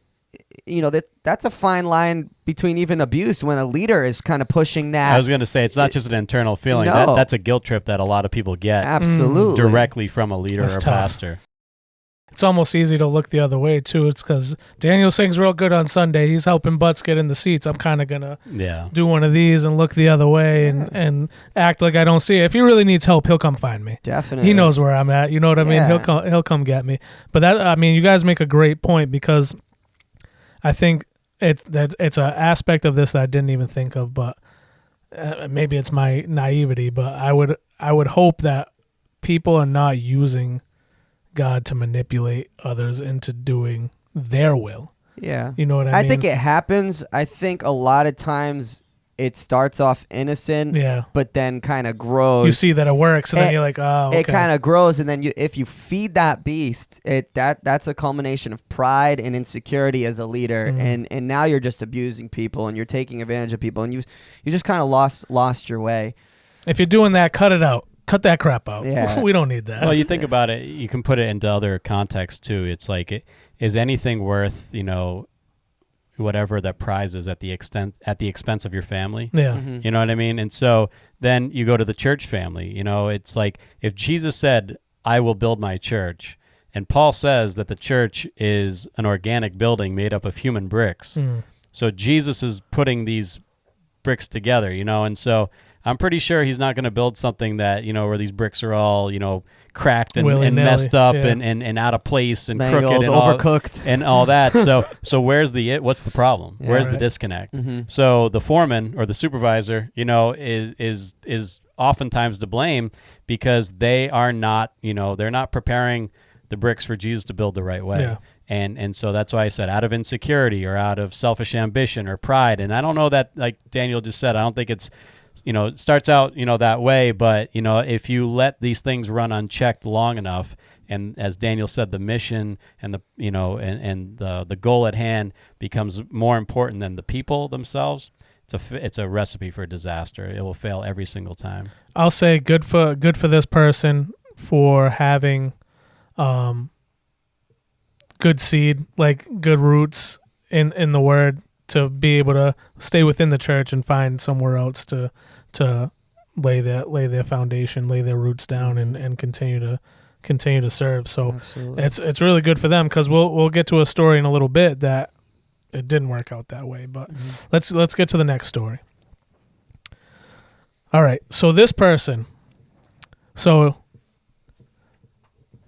that's a fine line between even abuse, when a leader is kind of pushing that. I was going to say, it's not just an internal feeling. No. That's a guilt trip that a lot of people get. Absolutely. Directly from a leader or a pastor. It's almost easy to look the other way, too. It's because Daniel sings real good on Sunday. He's helping butts get in the seats. I'm kind of going to do one of these and look the other way and act like I don't see it. If he really needs help, he'll come find me. Definitely. He knows where I'm at. You know what I mean? He'll come get me. But you guys make a great point, because I think it's an aspect of this that I didn't even think of, but maybe it's my naivety, but I would hope that people are not using God to manipulate others into doing their will. Yeah. You know what I mean? I think it happens. I think a lot of times it starts off innocent, but then kind of grows. You see that it works, and then you're like, oh, okay. It kind of grows, and then if you feed that beast, that's a culmination of pride and insecurity as a leader, and now you're just abusing people, and you're taking advantage of people, and you just kind of lost your way. If you're doing that, cut it out. Cut that crap out. Yeah. We don't need that. Well, you think about it, you can put it into other contexts too. It's like, is anything worth, whatever that prize is at the expense of your family? Yeah. Mm-hmm. You know what I mean? And so then you go to the church family. It's like, if Jesus said, I will build my church, and Paul says that the church is an organic building made up of human bricks. So Jesus is putting these bricks together, and so I'm pretty sure he's not going to build something that, where these bricks are all, cracked and messed up and out of place and mangled, crooked and overcooked and all that. So what's the problem? Yeah, where's the disconnect? Mm-hmm. So the foreman or the supervisor, is oftentimes to blame, because they are not, they're not preparing the bricks for Jesus to build the right way. Yeah. And so that's why I said out of insecurity or out of selfish ambition or pride. And I don't know that, like Daniel just said, I don't think it's, it starts out, that way. But, if you let these things run unchecked long enough, and as Daniel said, the mission and the goal at hand becomes more important than the people themselves, it's a recipe for disaster. It will fail every single time. I'll say good for this person for having good seed, like good roots in the word, to be able to stay within the church and find somewhere else to lay their foundation, lay their roots down, and continue to serve. So Absolutely. it's really good for them, because we'll get to a story in a little bit that it didn't work out that way. But let's get to the next story. All right, so this person,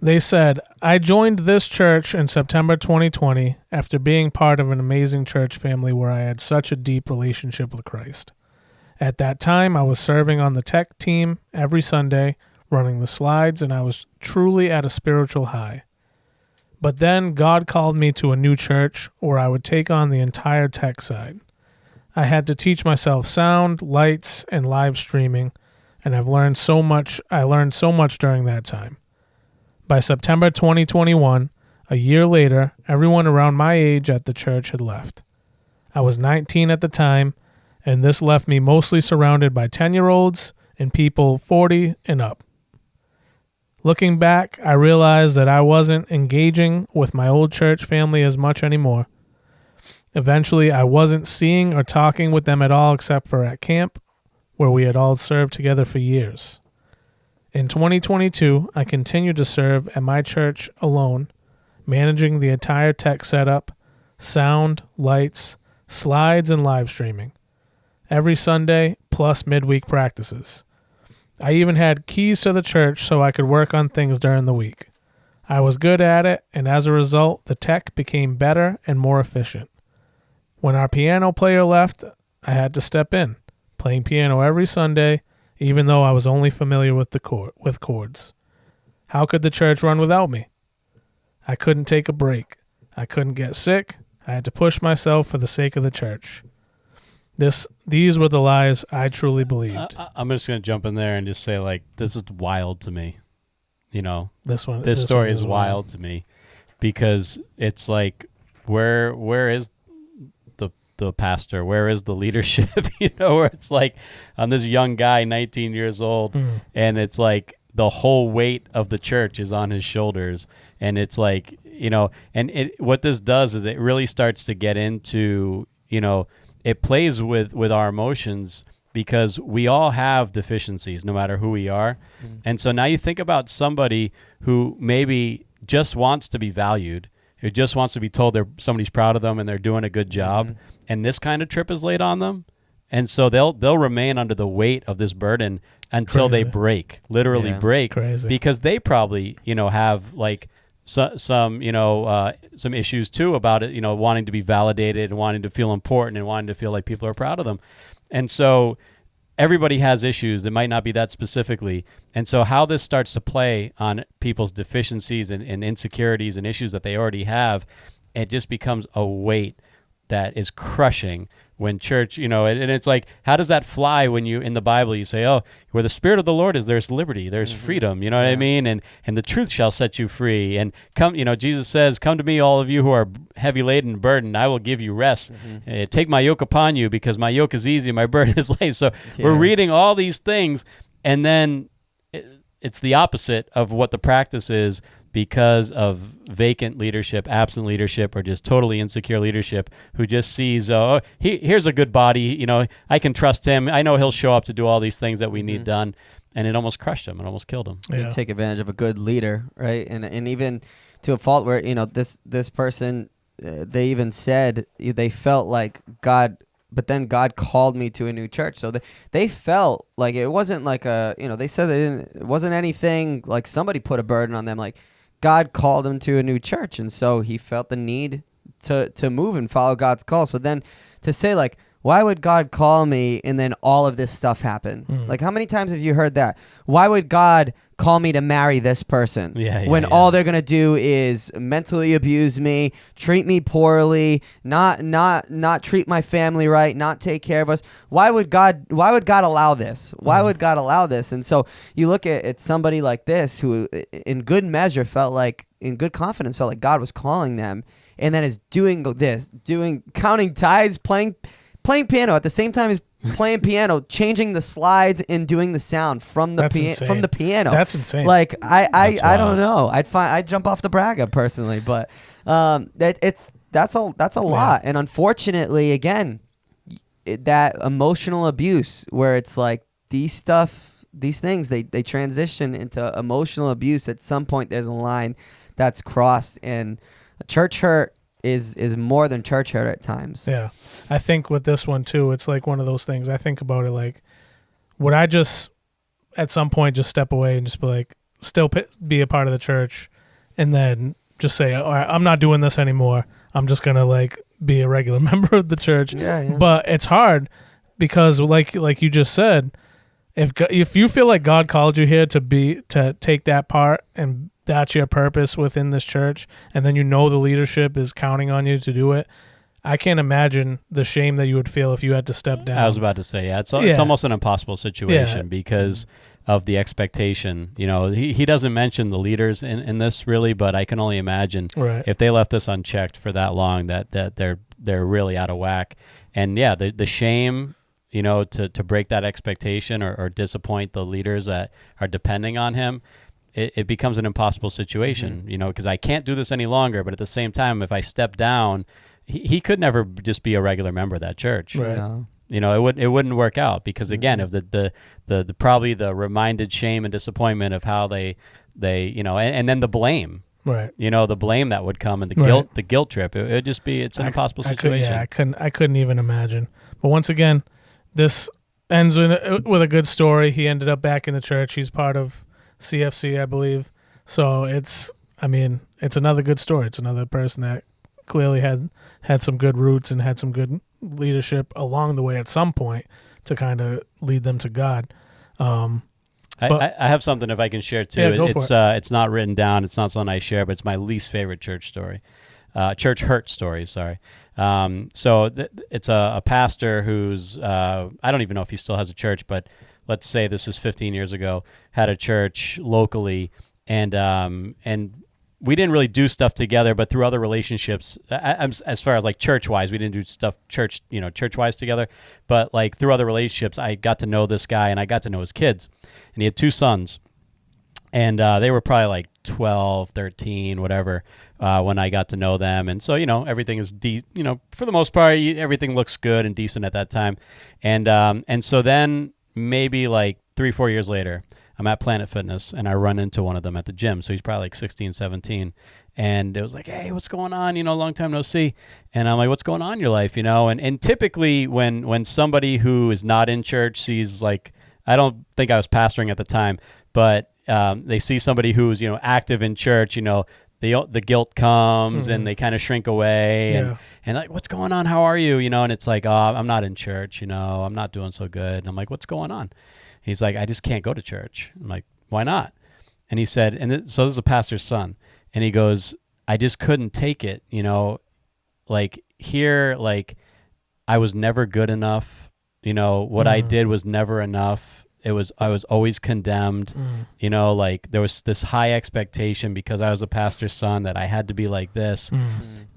they said, I joined this church in September 2020 after being part of an amazing church family where I had such a deep relationship with Christ. At that time, I was serving on the tech team every Sunday, running the slides, and I was truly at a spiritual high. But then God called me to a new church where I would take on the entire tech side. I had to teach myself sound, lights, and live streaming, and I learned so much during that time. By September 2021, a year later, everyone around my age at the church had left. I was 19 at the time, and this left me mostly surrounded by 10-year-olds and people 40 and up. Looking back, I realized that I wasn't engaging with my old church family as much anymore. Eventually, I wasn't seeing or talking with them at all except for at camp, where we had all served together for years. In 2022, I continued to serve at my church alone, managing the entire tech setup, sound, lights, slides, and live streaming. Every Sunday, plus midweek practices. I even had keys to the church so I could work on things during the week. I was good at it, and as a result, the tech became better and more efficient. When our piano player left, I had to step in, playing piano every Sunday, even though I was only familiar with chords. How could the church run without me? I couldn't take a break. I couldn't get sick. I had to push myself for the sake of the church. These were the lies I truly believed. I'm just going to jump in there and just say, like, this is wild to me. This story is wild to me, because it's like, where is the pastor? Where is the leadership? Where it's like, I'm this young guy, 19 years old, and it's like the whole weight of the church is on his shoulders. And it's like, what this does is it really starts to get into, it plays with our emotions, because we all have deficiencies no matter who we are. And so now you think about somebody who maybe just wants to be valued, who just wants to be told somebody's proud of them and they're doing a good job, and this kind of trip is laid on them. And so they'll remain under the weight of this burden until they break, literally break, because they probably, have like some issues too about it, wanting to be validated and wanting to feel important and wanting to feel like people are proud of them. And so everybody has issues. It might not be that specifically. And so how this starts to play on people's deficiencies and insecurities and issues that they already have, it just becomes a weight that is crushing when church, and it's like, how does that fly when you, in the Bible, you say, oh, where the Spirit of the Lord is, there's liberty, there's freedom, you know what I mean? And the truth shall set you free. And come, Jesus says, come to me, all of you who are heavy laden and burdened, I will give you rest. Take my yoke upon you, because my yoke is easy, my burden is light. So we're reading all these things, and then it's the opposite of what the practice is, because of vacant leadership, absent leadership, or just totally insecure leadership who just sees, here's a good body, I can trust him. I know he'll show up to do all these things that we need done. And it almost crushed him. It almost killed him. You take advantage of a good leader, right? And even to a fault where, this person, they even said they felt like God, but then God called me to a new church. So they felt like it wasn't like they said it wasn't anything like somebody put a burden on them. Like, God called him to a new church, and so he felt the need to move and follow God's call. So then to say, like, Why would God call me and then all of this stuff happen? Like, how many times have you heard that? Why would God call me to marry this person when all they're gonna do is mentally abuse me, treat me poorly, not treat my family right, not take care of us? Why would God allow this? Why would God allow this? And so you look at somebody like this who in good measure in good confidence felt like God was calling them, and then is doing counting tithes, playing piano at the same time as playing piano, changing the slides and doing the sound from the piano. That's insane. Like I don't know. I'd jump off the Braga personally, but that's a lot. And unfortunately, again, that emotional abuse where it's like these things they transition into emotional abuse. At some point, there's a line that's crossed, and church hurt is more than church hurt at times. Yeah. I think with this one too, it's like one of those things. I think about it like, would I just at some point just step away and just be like, still be a part of the church, and then just say, all right, I'm not doing this anymore. I'm just going to like be a regular member of the church. Yeah. But it's hard because like you just said, if you feel like God called you here to take that part and that's your purpose within this church, and then the leadership is counting on you to do it, I can't imagine the shame that you would feel if you had to step down. I was about to say, it's almost an impossible situation because of the expectation. He doesn't mention the leaders in this really, but I can only imagine if they left this unchecked for that long that they're really out of whack. And the shame, to break that expectation or disappoint the leaders that are depending on him, it becomes an impossible situation, because I can't do this any longer. But at the same time, if I step down, he could never just be a regular member of that church. Right. No. It wouldn't work out because again, of the probably the reminded shame and disappointment of how they and then the blame. Right. The blame that would come and the guilt trip. It would just be it's an impossible situation. I couldn't even imagine. But once again, this ends with a good story. He ended up back in the church. He's part of CFC, I believe. So it's another good story. It's another person that clearly had some good roots and had some good leadership along the way at some point to kind of lead them to God. I have something if I can share too. Yeah, go for it. It's not written down. It's not something I share, but it's my least favorite church story. Church hurt story, sorry. So it's a pastor who's, I don't even know if he still has a church, but let's say this is 15 years ago, had a church locally, and we didn't really do stuff together, but through other relationships, as far as like church-wise, we didn't do stuff church-wise together, but like through other relationships, I got to know this guy and I got to know his kids, and he had 2 sons, and they were probably like 12, 13, whatever, when I got to know them. And so, everything is, for the most part, everything looks good and decent at that time. And so then maybe like 3-4 years later, I'm at Planet Fitness and I run into one of them at the gym. So he's probably like 16, 17. And it was like, hey, what's going on? Long time no see. And I'm like, what's going on in your life? And typically when somebody who is not in church sees, like, I don't think I was pastoring at the time, but they see somebody who's, active in church, the guilt comes and they kind of shrink away and like, what's going on? How are you? And it's like, oh, I'm not in church, I'm not doing so good. And I'm like, what's going on? He's like, I just can't go to church. I'm like, why not? And he said, so this is a pastor's son. And he goes, I just couldn't take it, like here, like I was never good enough. What I did was never enough. I was always condemned, like there was this high expectation because I was a pastor's son that I had to be like this.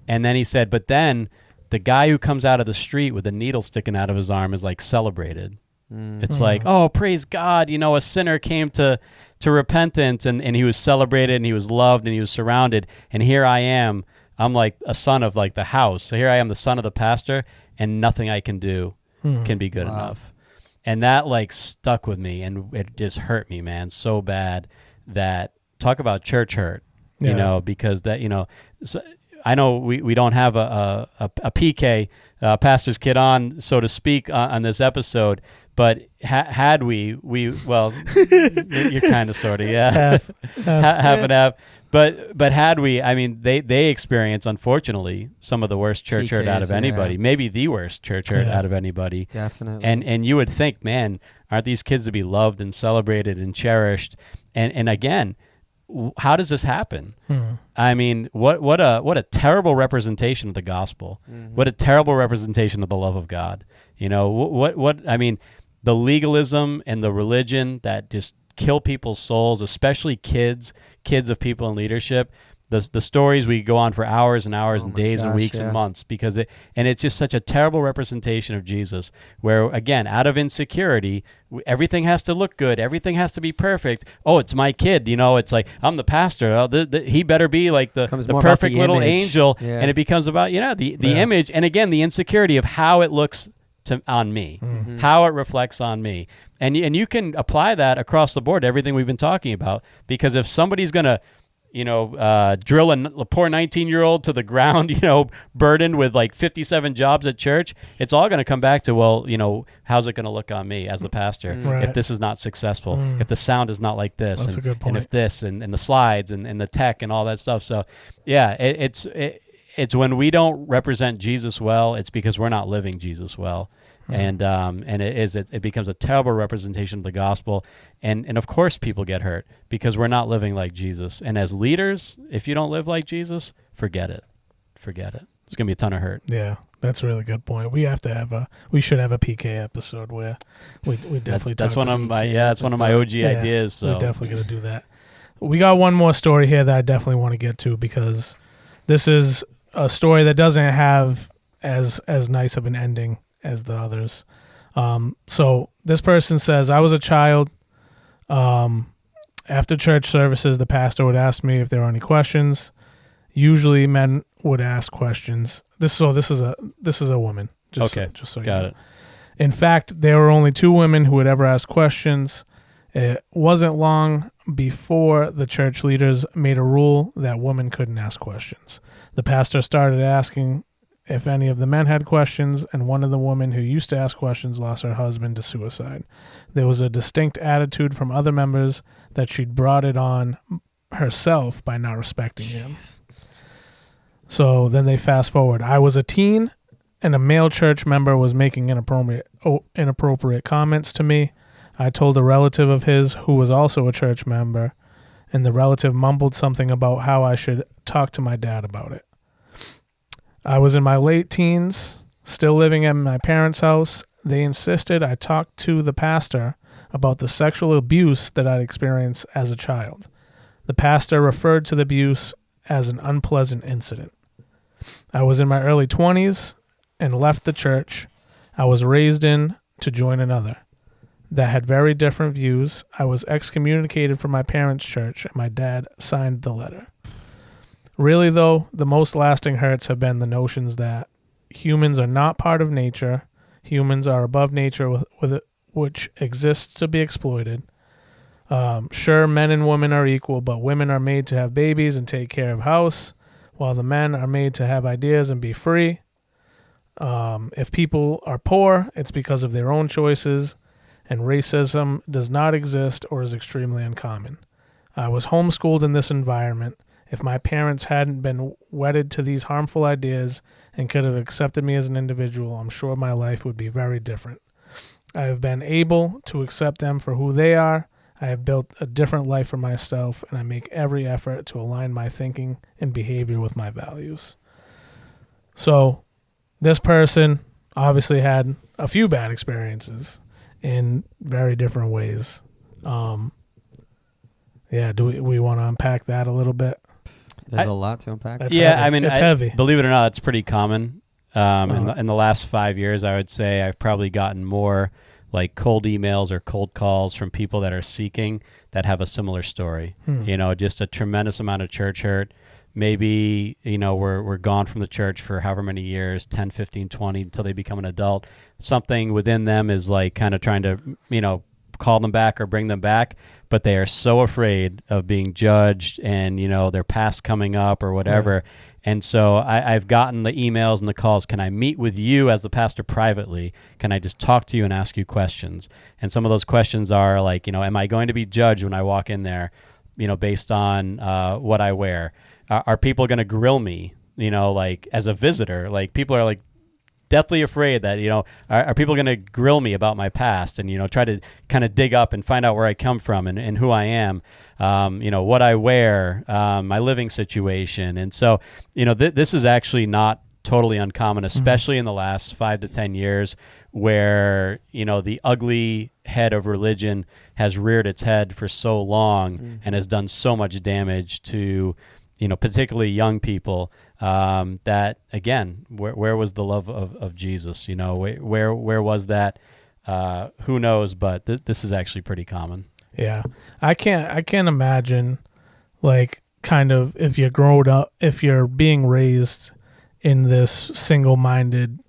And then he said, but then the guy who comes out of the street with a needle sticking out of his arm is like celebrated. It's like, oh, praise God, a sinner came to repentance and he was celebrated and he was loved and he was surrounded. And here I am, I'm like a son of like the house. So here I am, the son of the pastor, and nothing I can do can be good enough. And that like stuck with me, and it just hurt me, man, so bad. That talk about church hurt, because that, so I know we don't have a PK, pastor's kid on, so to speak, on this episode, But had we well, you're kind of sort of, yeah, Half and half. But had we, I mean, they experience, unfortunately, some of the worst church hurt out of PKs, anybody. yeah. Maybe the worst church hurt out of anybody. Definitely. And you would think, man, aren't these kids to be loved and celebrated and cherished? And again, how does this happen? I mean, what a terrible representation of the gospel. What a terrible representation of the love of God. You know, what I mean, the legalism and the religion that just kill people's souls, especially kids of people in leadership. The stories, we go on for hours and hours and days and weeks and months, because it's just such a terrible representation of Jesus, where, again, out of insecurity, everything has to look good. Everything has to be perfect. Oh, it's my kid. You know, it's like, I'm the pastor. Oh, he better be like the perfect little angel. Yeah. And it becomes about, the image. And again, the insecurity of how it looks on me, how it reflects on me. And you can apply that across the board to everything we've been talking about, because if somebody's going to, drill a poor 19-year-old to the ground, burdened with like 57 jobs at church, it's all going to come back to, well, how's it going to look on me as the pastor if this is not successful, if the sound is not like this, That's a good point. and if this and the slides and the tech and all that stuff. So, yeah, it's when we don't represent Jesus well, it's because we're not living Jesus well. And it becomes a terrible representation of the gospel, and of course people get hurt because we're not living like Jesus. And as leaders, if you don't live like Jesus, forget it. It's gonna be a ton of hurt. Yeah, that's a really good point. We should have a PK episode where we definitely that's one of my OG ideas. So we're definitely gonna do that. We got one more story here that I definitely want to get to, because this is a story that doesn't have as nice of an ending as the others. So this person says, I was a child. After church services, the pastor would ask me if there were any questions. Usually men would ask questions. This is a woman. Just so you know. It. In fact, there were only 2 women who would ever ask questions. It wasn't long before the church leaders made a rule that women couldn't ask questions. The pastor started asking if any of the men had questions, and one of the women who used to ask questions lost her husband to suicide. There was a distinct attitude from other members that she'd brought it on herself by not respecting him. So then they fast forward. I was a teen, and a male church member was making inappropriate comments to me. I told a relative of his who was also a church member, and the relative mumbled something about how I should talk to my dad about it. I was in my late teens, still living at my parents' house. They insisted I talk to the pastor about the sexual abuse that I'd experienced as a child. The pastor referred to the abuse as an unpleasant incident. I was in my early 20s and left the church I was raised in to join another that had very different views. I was excommunicated from my parents' church, and my dad signed the letter. Really, though, the most lasting hurts have been the notions that humans are not part of nature, humans are above nature which exists to be exploited. Sure, men and women are equal, but women are made to have babies and take care of house, while the men are made to have ideas and be free. If people are poor, it's because of their own choices, and racism does not exist or is extremely uncommon. I was homeschooled in this environment. If my parents hadn't been wedded to these harmful ideas and could have accepted me as an individual, I'm sure my life would be very different. I have been able to accept them for who they are. I have built a different life for myself, and I make every effort to align my thinking and behavior with my values. So this person obviously had a few bad experiences in very different ways. Do we want to unpack that a little bit? There's a lot to unpack. Heavy. I mean, it's heavy. Believe it or not, it's pretty common. In the last 5 years, I would say I've probably gotten more like cold emails or cold calls from people that are seeking that have a similar story. Just a tremendous amount of church hurt. Maybe, we're gone from the church for however many years, 10, 15, 20, until they become an adult. Something within them is like kind of trying to, call them back or bring them back, but they are so afraid of being judged and, their past coming up or whatever. Yeah. And so I've gotten the emails and the calls. Can I meet with you as the pastor privately? Can I just talk to you and ask you questions? And some of those questions are like, am I going to be judged when I walk in there, based on what I wear? Are people going to grill me, like as a visitor? Like people are like deathly afraid that, are people going to grill me about my past and, try to kind of dig up and find out where I come from and who I am, what I wear, my living situation. And so, this is actually not totally uncommon, especially in the last 5 to 10 years where, the ugly head of religion has reared its head for so long and has done so much damage to, particularly young people, that again, where was the love of Jesus? Where was that? Who knows? But this is actually pretty common. Yeah, I can't imagine, like, kind of if you're being raised in this single-minded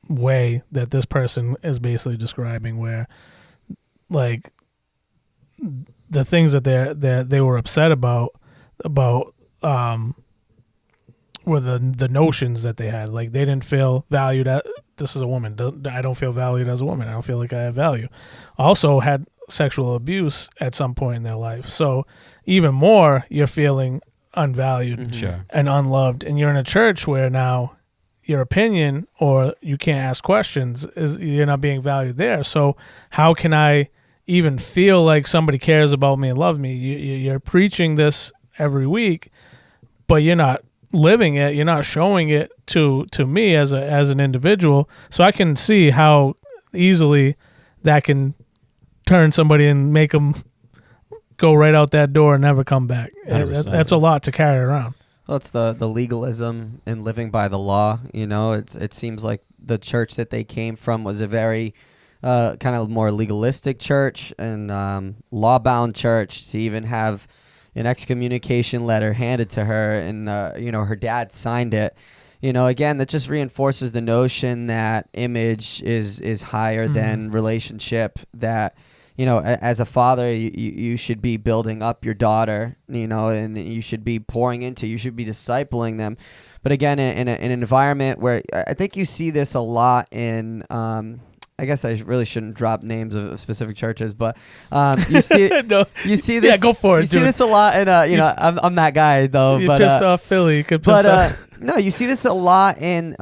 way that this person is basically describing, where, like, the things that they were upset about were the notions that they had. Like, they didn't feel valued this is a woman. I don't feel valued as a woman. I don't feel like I have value. Also had sexual abuse at some point in their life. So even more, you're feeling unvalued Sure. and unloved. And you're in a church where now your opinion or you can't ask questions you're not being valued there. So how can I even feel like somebody cares about me and love me? You're preaching this every week, but you're not living it. You're not showing it to me as an individual. So I can see how easily that can turn somebody and make them go right out that door and never come back. That's a lot to carry around. Well, it's the legalism and living by the law. It seems like the church that they came from was a very kind of more legalistic church and law-bound church, to even have an excommunication letter handed to her and, her dad signed it. Again, that just reinforces the notion that image is higher than relationship, that, as a father, you should be building up your daughter, and you should be you should be discipling them. But again, in an environment where I think you see this a lot in, I guess I really shouldn't drop names of specific churches, but you see no. you see this. Yeah, go for it. You see this a lot in, I'm that guy though. You but pissed off Philly. You could piss off. No, you see this a lot in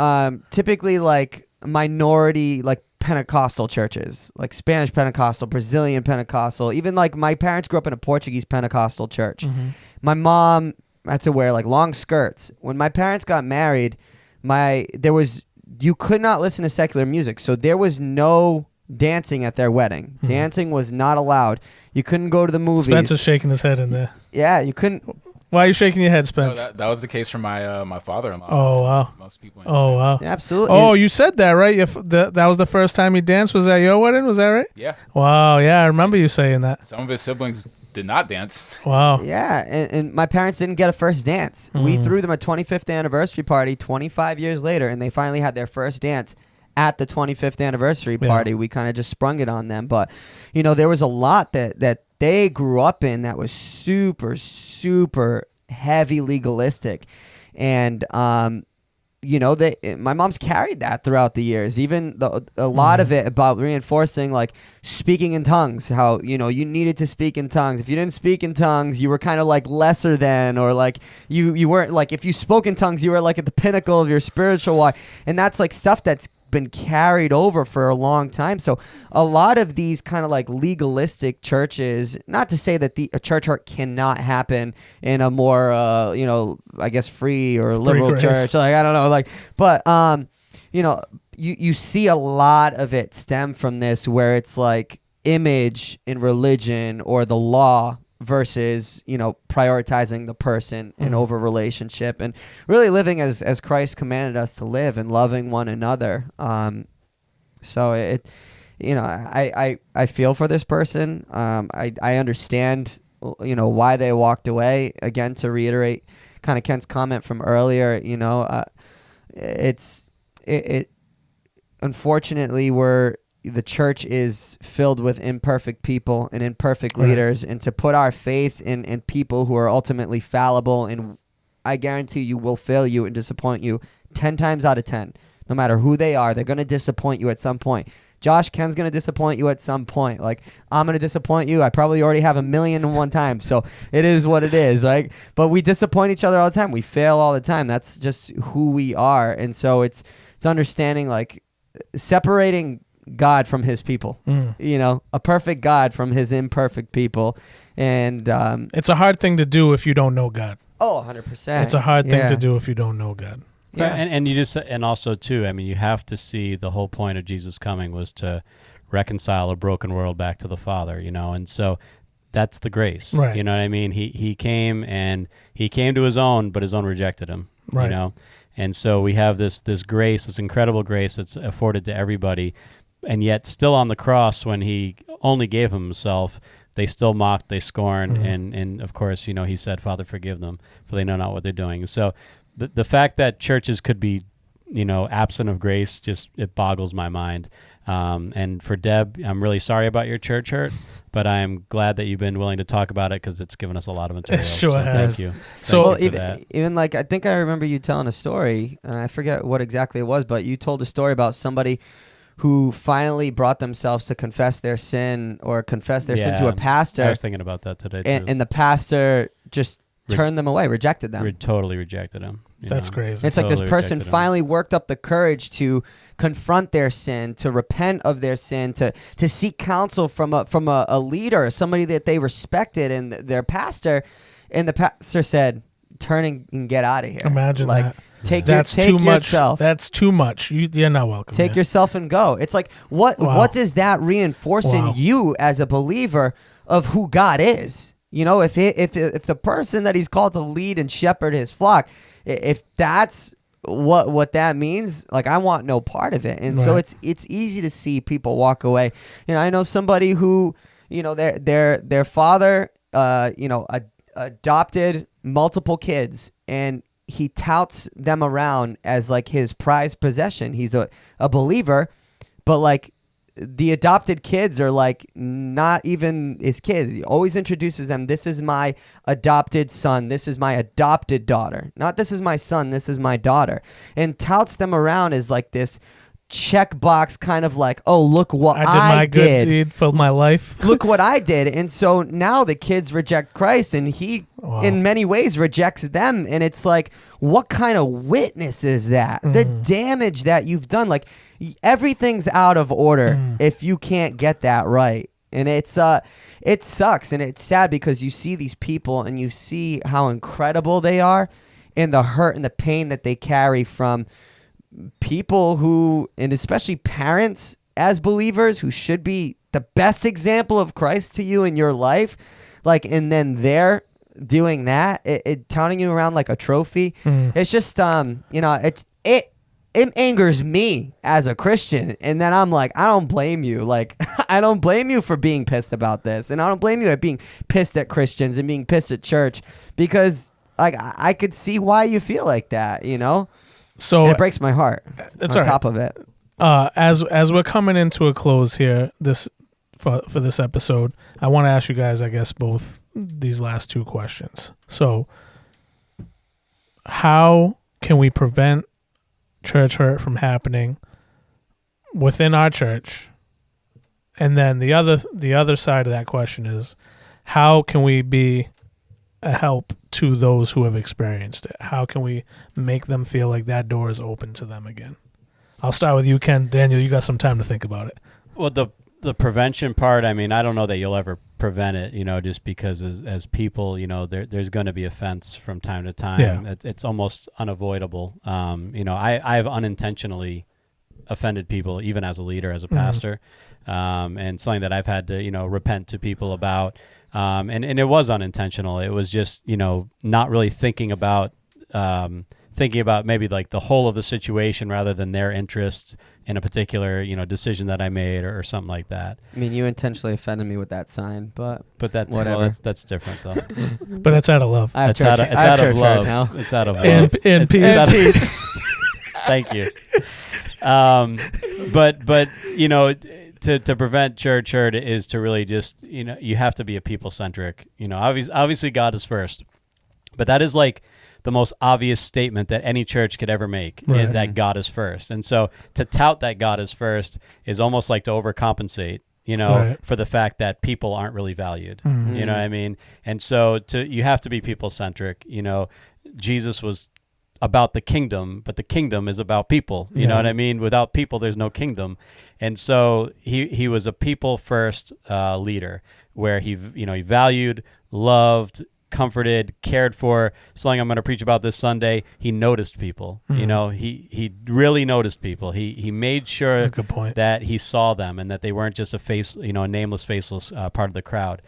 typically like minority, like Pentecostal churches, like Spanish Pentecostal, Brazilian Pentecostal. Even like my parents grew up in a Portuguese Pentecostal church. Mm-hmm. My mom had to wear like long skirts. When my parents got married, you could not listen to secular music, so there was no dancing at their wedding. Mm-hmm. Dancing was not allowed. You couldn't go to the movies. Spencer's shaking his head in there. Yeah, you couldn't. Why are you shaking your head, Spence? No, that was the case for my father-in-law. Oh, wow. Most people. In his family. Yeah, absolutely. Oh, you said that, right? That was the first time he danced. Was that your wedding? Was that right? Yeah. Wow. Yeah, I remember you saying that. Some of his siblings did not dance. Wow. Yeah, and my parents didn't get a first dance. Mm. We threw them a 25th anniversary party 25 years later, and they finally had their first dance at the 25th anniversary party. We kind of just sprung it on them. But, there was a lot that they grew up in that was super, super heavy legalistic. And, my mom's carried that throughout the years. Even a lot of it about reinforcing, like, speaking in tongues, how, you needed to speak in tongues. If you didn't speak in tongues, you were kind of like lesser than, or like you weren't, like, if you spoke in tongues, you were like at the pinnacle of your spiritual walk. And that's like stuff that's been carried over for a long time. So a lot of these kind of like legalistic churches, not to say that a church hurt cannot happen in a more I guess free or liberal grace. church, like I don't know, like, but you see a lot of it stem from this, where it's like image in religion or the law versus prioritizing the person and over relationship, and really living as Christ commanded us to live, and loving one another. So it I feel for this person. I understand why they walked away. Again, to reiterate kind of Kent's comment from earlier, it unfortunately we're the church is filled with imperfect people and imperfect Right. leaders, and to put our faith in people who are ultimately fallible, and I guarantee you will fail you and disappoint you 10 times out of 10. No matter who they are, they're going to disappoint you at some point. Josh, Ken's going to disappoint you at some point. Like, I'm going to disappoint you. I probably already have 1,000,001 times. So it is what it is. Like, but we disappoint each other all the time. We fail all the time. That's just who we are. And so it's understanding, like, separating God from his people, you know, a perfect God from his imperfect people. And It's a hard thing to do if you don't know God. 100%. It's a hard thing to do if you don't know God. Yeah. And you just, and also too, I mean, you have to see the whole point of Jesus coming was to reconcile a broken world back to the Father, you know, and so that's the grace, Right. you know what I mean? He came to his own, but his own rejected him, Right. you know, and so we have this grace, this incredible grace that's afforded to everybody, and yet still on the cross when he only gave himself, they still mocked, they scorned, and of course, you know, he said, Father, forgive them, for they know not what they're doing. So the fact that churches could be, you know, absent of grace, just, it boggles my mind. And for Deb, I'm really sorry about your church hurt, but I'm glad that you've been willing to talk about it because it's given us a lot of material. Sure so has. Thank you. So- Thank Well, you for that. even like, I think I remember you telling a story, and I forget what exactly it was, but you told a story about somebody who finally brought themselves to confess their sin or confess their sin to a I pastor, was thinking about that today, too. and the pastor just turned them away, rejected them. Totally rejected him. you That's know. crazy. It's like this Totally person rejected him. finally worked up the courage to confront their sin, to repent of their sin, to seek counsel from a leader, somebody that they respected, and their pastor. And the pastor said, "Turn and get out of here." Imagine like, that. Take That's take too much. yourself. That's too much. You're not welcome. Take man. yourself and go. It's like, what Wow. does that reinforce Wow. in you as a believer of who God is? You know, if the person that he's called to lead and shepherd his flock, if that's what that means, like, I want no part of it. And so Right. it's easy to see people walk away. You know, I know somebody who, you know, their father, you know, adopted multiple kids, and he touts them around as like his prized possession. He's a believer, but like the adopted kids are like not even his kids. He always introduces them. This is my adopted son. This is my adopted daughter. Not this is my son. This is my daughter. And touts them around as like this checkbox kind of like, oh, look what I did my good did. deed, filled my life. Look what I did. And so now the kids reject Christ, and he Wow. in many ways rejects them. And it's like, what kind of witness is that? The damage that you've done. Like, everything's out of order if you can't get that right. And it sucks, and it's sad because you see these people and you see how incredible they are, and the hurt and the pain that they carry from people who, and especially parents as believers who should be the best example of Christ to you in your life, like, and then they're doing that, it touting you around like a trophy. It's just you know, it angers me as a Christian, and then I'm like, I don't blame you. Like, I don't blame you for being pissed about this, and I don't blame you at being pissed at Christians and being pissed at church, because like I could see why you feel like that, you know. So And it breaks my heart. It's on all right. top of it. As we're coming into a close here, for this episode, I want to ask you guys, I guess, both these last two questions. So, how can we prevent church hurt from happening within our church? And then the other side of that question is, how can we be a help to those who have experienced it? How can we make them feel like that door is open to them again? I'll start with you, Ken. Daniel, you got some time to think about it. Well, the prevention part, I mean, I don't know that you'll ever prevent it, you know, just because as people, you know, there's going to be offense from time to time. Yeah. It's almost unavoidable. You know, I've unintentionally offended people, even as a leader, as a pastor, and something that I've had to, you know, repent to people about. And it was unintentional. It was just, you know, not really thinking about maybe like the whole of the situation rather than their interest in a particular, you know, decision that I made or something like that. I mean, you intentionally offended me with that sign, but That's Whatever. well, that's different though. But it's out of love. I have It's church. out of, it's I have out of church love. right now. It's out of love. In peace. It's out of- Thank you. But you know, to prevent church hurt is to really just, you have to be a people-centric. Obviously God is first. But that is like the most obvious statement that any church could ever make, Right. that God is first. And so to tout that God is first is almost like to overcompensate, Right. for the fact that people aren't really valued. Mhm. You know what I mean? And so you have to be people-centric. Jesus was about the kingdom, but the kingdom is about people. You know Yeah. what I mean? Without people, there's no kingdom. And so he was a people-first leader where he valued, loved, comforted, cared for. Something I'm going to preach about this Sunday. He noticed people. Mhm. He really noticed people. He made sure That's a good point. that he saw them and that they weren't just a nameless, faceless part of the crowd.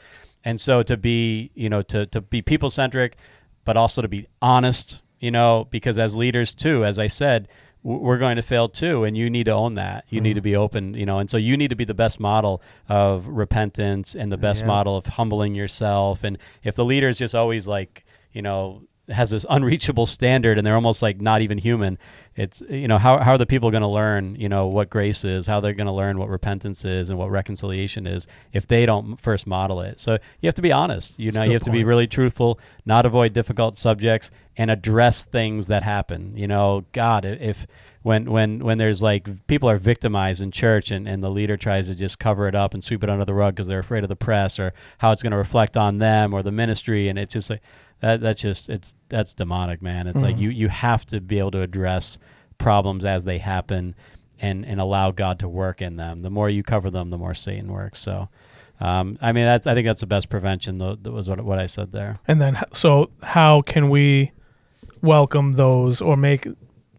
And so to be to be people centric, but also to be honest. Because as leaders too, as I said, we're going to fail too, and you need to own that. You need to be open, and so you need to be the best model of repentance and the best model of humbling yourself. And if the leader is just always like, has this unreachable standard and they're almost like not even human, it's, how are the people going to learn, what grace is, how they're going to learn what repentance is and what reconciliation is if they don't first model it. So you have to be honest, you have to be really truthful, not avoid difficult subjects, and address things that happen. God, if when there's like people are victimized in church and the leader tries to just cover it up and sweep it under the rug because they're afraid of the press or how it's going to reflect on them or the ministry, and it's just like that's demonic, man. It's like you have to be able to address problems as they happen and allow God to work in them. The more you cover them, the more Satan works. So I think that's the best prevention. That was what I said there. And then, so how can we welcome those or make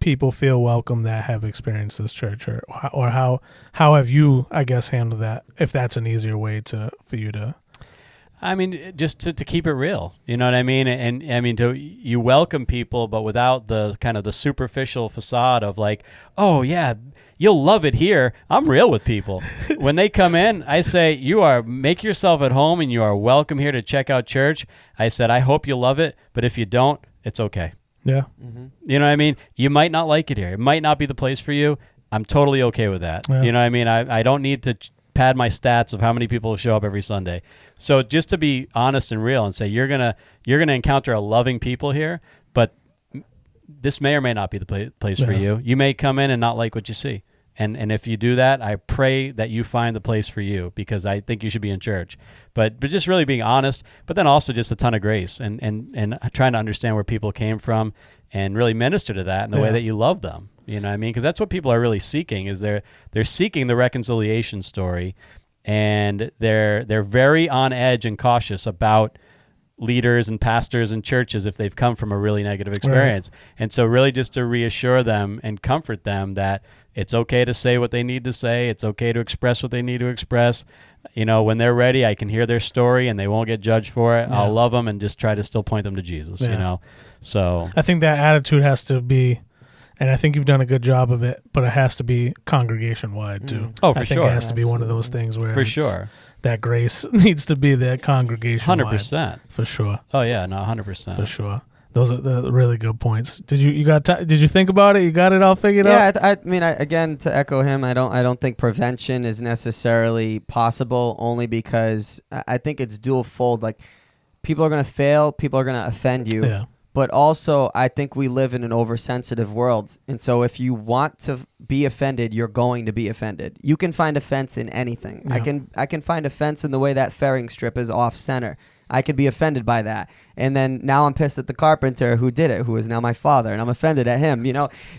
people feel welcome that have experienced this church, or how have you, I guess, handled that? If that's an easier way for you to. Just to keep it real, you know what I mean? And you welcome people, but without the kind of the superficial facade of like, oh yeah, you'll love it here. I'm real with people. When they come in, I say, make yourself at home and you are welcome here to check out church. I said, I hope you love it, but if you don't, it's okay. Yeah. Mm-hmm. You know what I mean? You might not like it here. It might not be the place for you. I'm totally okay with that. Yeah. You know what I mean? I don't need to pad my stats of how many people show up every Sunday. So just to be honest and real and say you're gonna encounter a loving people here, but this may or may not be the place for you. You may come in and not like what you see. And if you do that, I pray that you find the place for you, because I think you should be in church. But just really being honest, but then also just a ton of grace and trying to understand where people came from and really minister to that in the way that you love them. You know what I mean? Because that's what people are really seeking, is they're seeking the reconciliation story, and they're very on edge and cautious about leaders and pastors and churches if they've come from a really negative experience. Right. And so really just to reassure them and comfort them that it's okay to say what they need to say. It's okay to express what they need to express. When they're ready, I can hear their story and they won't get judged for it. Yeah. I'll love them and just try to still point them to Jesus, So I think that attitude has to be, and I think you've done a good job of it, but it has to be congregation-wide too. Oh, for I think sure. it has to be one of those things where for sure that grace needs to be that congregation-wide. 100%. For sure. Oh yeah, no, 100%. For sure. Those are the really good points. Did you think about it? You got it all figured out? Yeah, again, to echo him, I don't think prevention is necessarily possible, only because I think it's dual-fold. Like, people are going to fail, people are going to offend you. Yeah. But also, I think we live in an oversensitive world. And so if you want to be offended, you're going to be offended. You can find offense in anything. Yeah. I can find offense in the way that fairing strip is off center. I could be offended by that. And then now I'm pissed at the carpenter who did it, who is now my father, and I'm offended at him,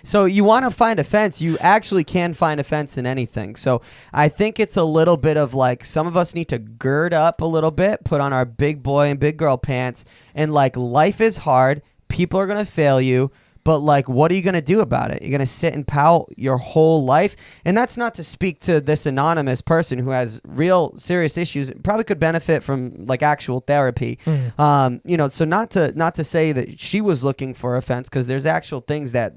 So you want to find offense. You actually can find offense in anything. So I think it's a little bit of like, some of us need to gird up a little bit, put on our big boy and big girl pants, and like, life is hard. People are going to fail you. But like, what are you going to do about it? You're going to sit and pout your whole life? And that's not to speak to this anonymous person who has real serious issues, probably could benefit from like actual therapy. So not to say that she was looking for offense, because there's actual things that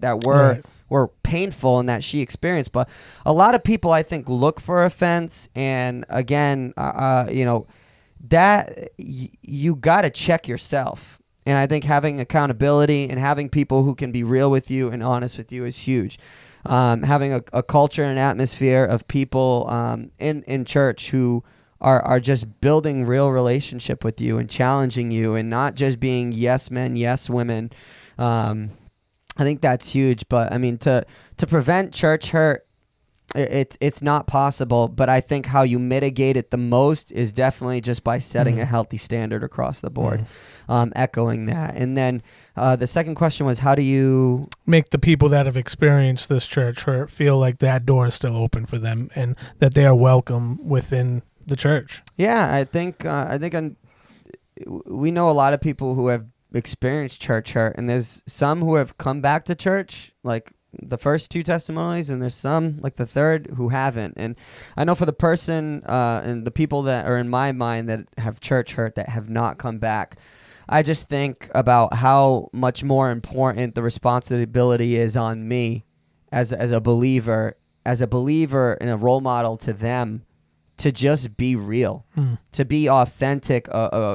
were painful and that she experienced. But a lot of people, I think, look for offense. And again, that you got to check yourself. And I think having accountability and having people who can be real with you and honest with you is huge. having a culture and atmosphere of people in church who are just building real relationship with you and challenging you and not just being yes men, yes women. I think that's huge. But I mean, to prevent church hurt, it's not possible. But I think how you mitigate it the most is definitely just by setting a healthy standard across the board, echoing that. And then the second question was, how do you make the people that have experienced this church hurt feel like that door is still open for them and that they are welcome within the church? Yeah, I think we know a lot of people who have experienced church hurt, and there's some who have come back to church, like the first two testimonies, and there's some, like the third, who haven't. And I know for the person and the people that are in my mind that have church hurt that have not come back, I just think about how much more important the responsibility is on me as a believer and a role model to them, to just be real, to be authentic,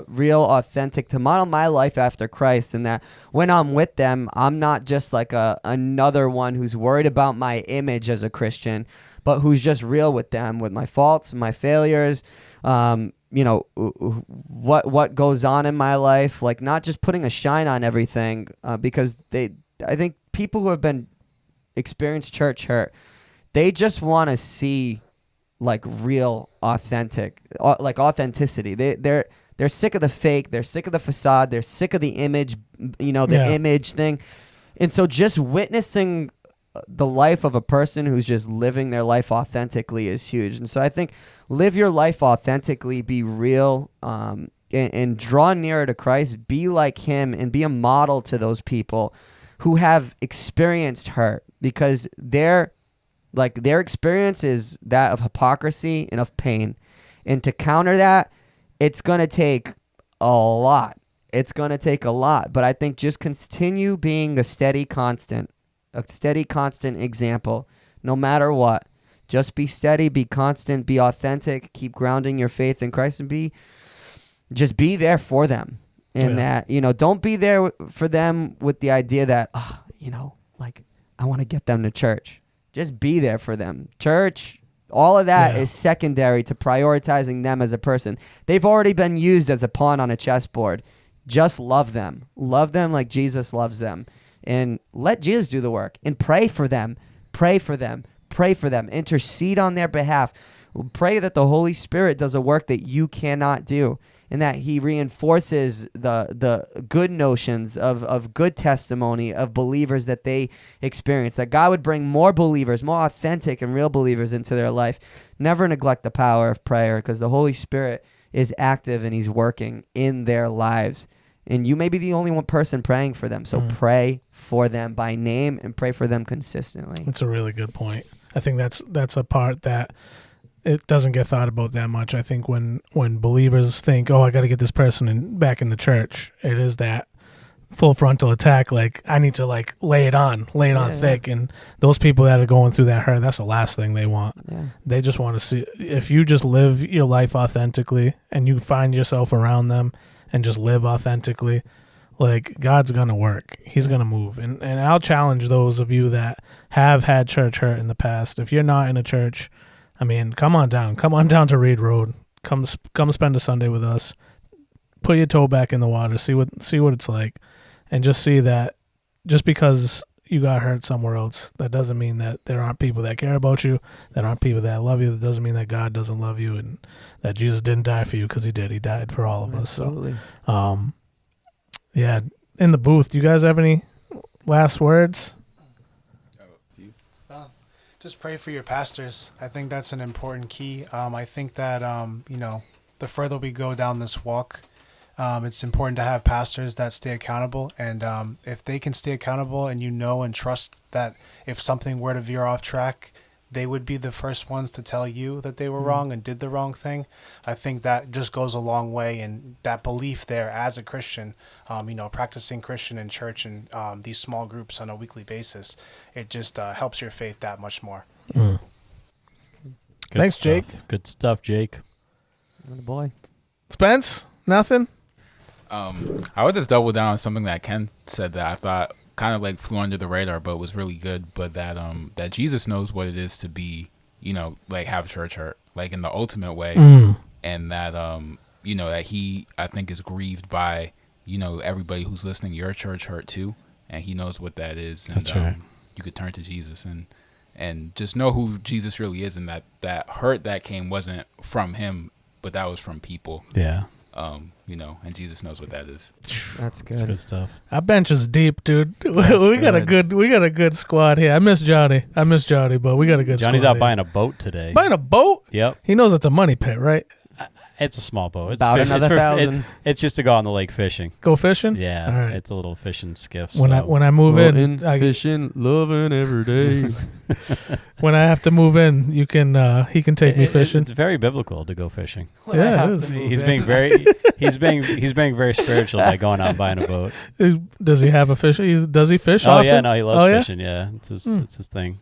real authentic, to model my life after Christ. And that when I'm with them, I'm not just like another one who's worried about my image as a Christian, but who's just real with them, with my faults, my failures, what goes on in my life, like not just putting a shine on everything, because I think people who have been experienced church hurt, they just want to see like real authenticity. They're sick of the fake, they're sick of the facade, they're sick of the image, image thing. And so just witnessing the life of a person who's just living their life authentically is huge. And so I think live your life authentically, be real, and draw nearer to Christ, be like him, and be a model to those people who have experienced hurt, because their experience is that of hypocrisy and of pain. And to counter that, it's going to take a lot. But I think just continue being a steady constant example, no matter what. Just be steady, be constant, be authentic, keep grounding your faith in Christ, and just be there for them. And that, don't be there for them with the idea that, I want to get them to church. Just be there for them. Church, all of that is secondary to prioritizing them as a person. They've already been used as a pawn on a chessboard. Just love them. Love them like Jesus loves them. And let Jesus do the work. And pray for them. Pray for them. Pray for them. Intercede on their behalf. Pray that the Holy Spirit does a work that you cannot do, and that he reinforces the good notions of good testimony of believers that they experience, that God would bring more believers, more authentic and real believers into their life. Never neglect the power of prayer, because the Holy Spirit is active and he's working in their lives. And you may be the only one person praying for them. So pray for them by name and pray for them consistently. That's a really good point. I think that's a part that it doesn't get thought about that much. I think when believers think, I got to get this person back in the church, it is that full frontal attack. Like, I need to lay it on thick. And those people that are going through that hurt, that's the last thing they want. Yeah. They just want to see, if you just live your life authentically and you find yourself around them and just live authentically, like, God's going to work. He's going to move. And I'll challenge those of you that have had church hurt in the past. If you're not in a church, I mean, come on down to Reed Road. Come spend a Sunday with us. Put your toe back in the water. See what it's like, and just see that just because you got hurt somewhere else, that doesn't mean that there aren't people that care about you, that aren't people that love you. That doesn't mean that God doesn't love you, and that Jesus didn't die for you, because he did. He died for all of us. So, in the booth, do you guys have any last words? Just pray for your pastors. I think that's an important key. I think that, the further we go down this walk, it's important to have pastors that stay accountable. And if they can stay accountable and and trust that if something were to veer off track, they would be the first ones to tell you that they were wrong and did the wrong thing. I think that just goes a long way. And that belief there as a Christian, practicing Christian in church and these small groups on a weekly basis, it just helps your faith that much more. Thanks, stuff. Jake. Good stuff, Jake. Good boy. Spence, nothing? I would just double down on something that Ken said that I thought kind of like flew under the radar, but was really good. But that Jesus knows what it is to be, like have church hurt, like in the ultimate way, and that that he, I think, is grieved by everybody who's listening. Your church hurt too, and he knows what that is. And, That's right. You could turn to Jesus and just know who Jesus really is, and that hurt that came wasn't from him, but that was from people. Yeah. And Jesus knows what that is. That's good. That's good stuff. Our bench is deep, dude. we got a good squad here. I miss Johnny, but we got a good Johnny's squad out here. buying a boat today. Buying a boat? Yep. He knows it's a money pit, right? It's a small boat. It's About another 1,000. It's just to go on the lake fishing. Go fishing? Yeah. All right. It's a little fishing skiff. When I move in, fishing, loving every day. when I have to move in, he can take me fishing. It's very biblical to go fishing. Yeah, it is. He's being being very spiritual by going out and buying a boat. Does he have a fish? Does he fish Oh often? yeah, no, he loves Oh, yeah? fishing. Yeah, it's his thing.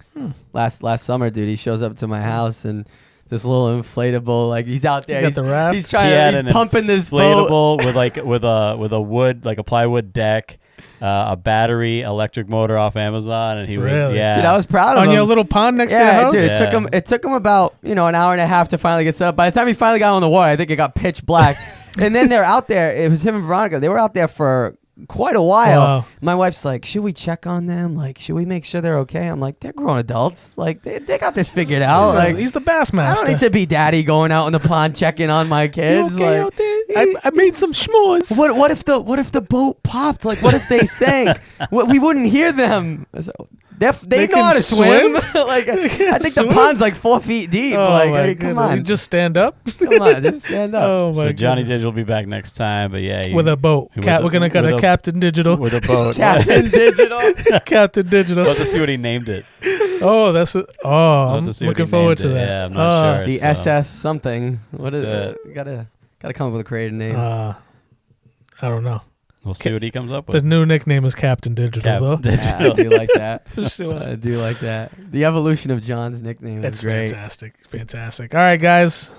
Last summer, dude, he shows up to my house and this little inflatable, like he's out there. You got the raft? He's he's pumping this boat. Inflatable with a wood, like a plywood deck, a battery, electric motor off Amazon, and he was Really? Dude, I was proud of him. On your little pond next to your Yeah, house? dude, it took him about an hour and a half to finally get set up. By the time he finally got on the water, I think it got pitch black. And then they're out there. It was him and Veronica. They were out there for quite a while. Wow. My wife's like, should we check on them? Like, should we make sure they're okay? I'm like, they're grown adults. Like, they got this figured out. Like, He's the bass I master. don't need to be daddy going out in the pond checking on my You kids. okay Like, out there? I made some s'mores. what if the boat popped? Like, what if they sank? We wouldn't hear them. So, they know can how to swim. Like, They can I think swim? the pond's like 4 feet deep. Oh like, my hey, come goodness. on, You just stand up? come on, just stand up. Oh my So Johnny goodness. Digital will be back next time, but yeah, With a boat. with We're going to cut with a a- Captain Digital. with a boat. Captain Digital. Captain Digital. We'll have to see what he named it. Oh, that's it. Oh, We'll have I'm to see what looking he forward named to it. that. Yeah, I'm not sure. The so. SS something. What is That's it? Gotta come up with a creative name. I don't know. We'll see what he comes up The with. new nickname is Captain Digital, though. Yeah, I do like that. For sure. I do like that. The evolution of John's nickname That's is great. fantastic. All right, guys.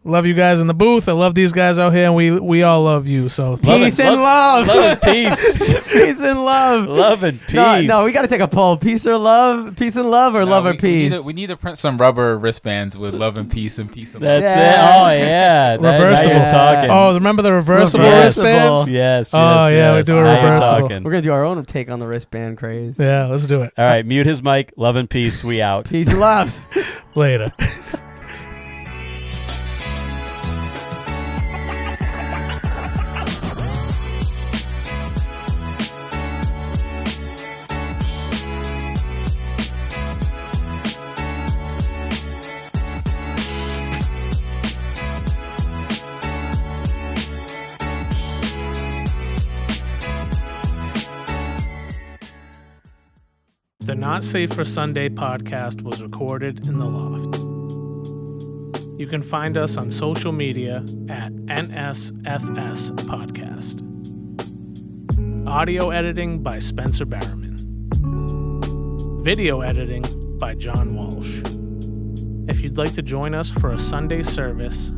Love you guys in the booth. I love these guys out here, and we all love you. So Peace and love. Love and peace. Peace and love. Love and peace. No, we got to take a poll. Peace or love? Peace and love, or No, love or we peace? need to print some rubber wristbands with love and peace and peace and That's love. it. Oh yeah. Now Reversible. you're talking. Oh, remember the reversible Reversible. wristbands? Yes. Oh, yes, yeah, we yes. do a Now you're reversible. talking. We're gonna do our own take on the wristband craze. Yeah, let's do it. All right, mute his mic. Love and peace. We out. Peace and love. Later. The Not Safe for Sunday podcast was recorded in the loft. You can find us on social media at NSFS Podcast. Audio editing by Spencer Barrowman. Video editing by John Walsh. If you'd like to join us for a Sunday service,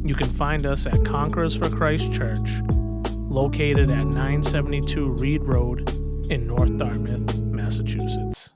you can find us at Conquerors for Christ Church, located at 972 Reed Road in North Dartmouth, Massachusetts.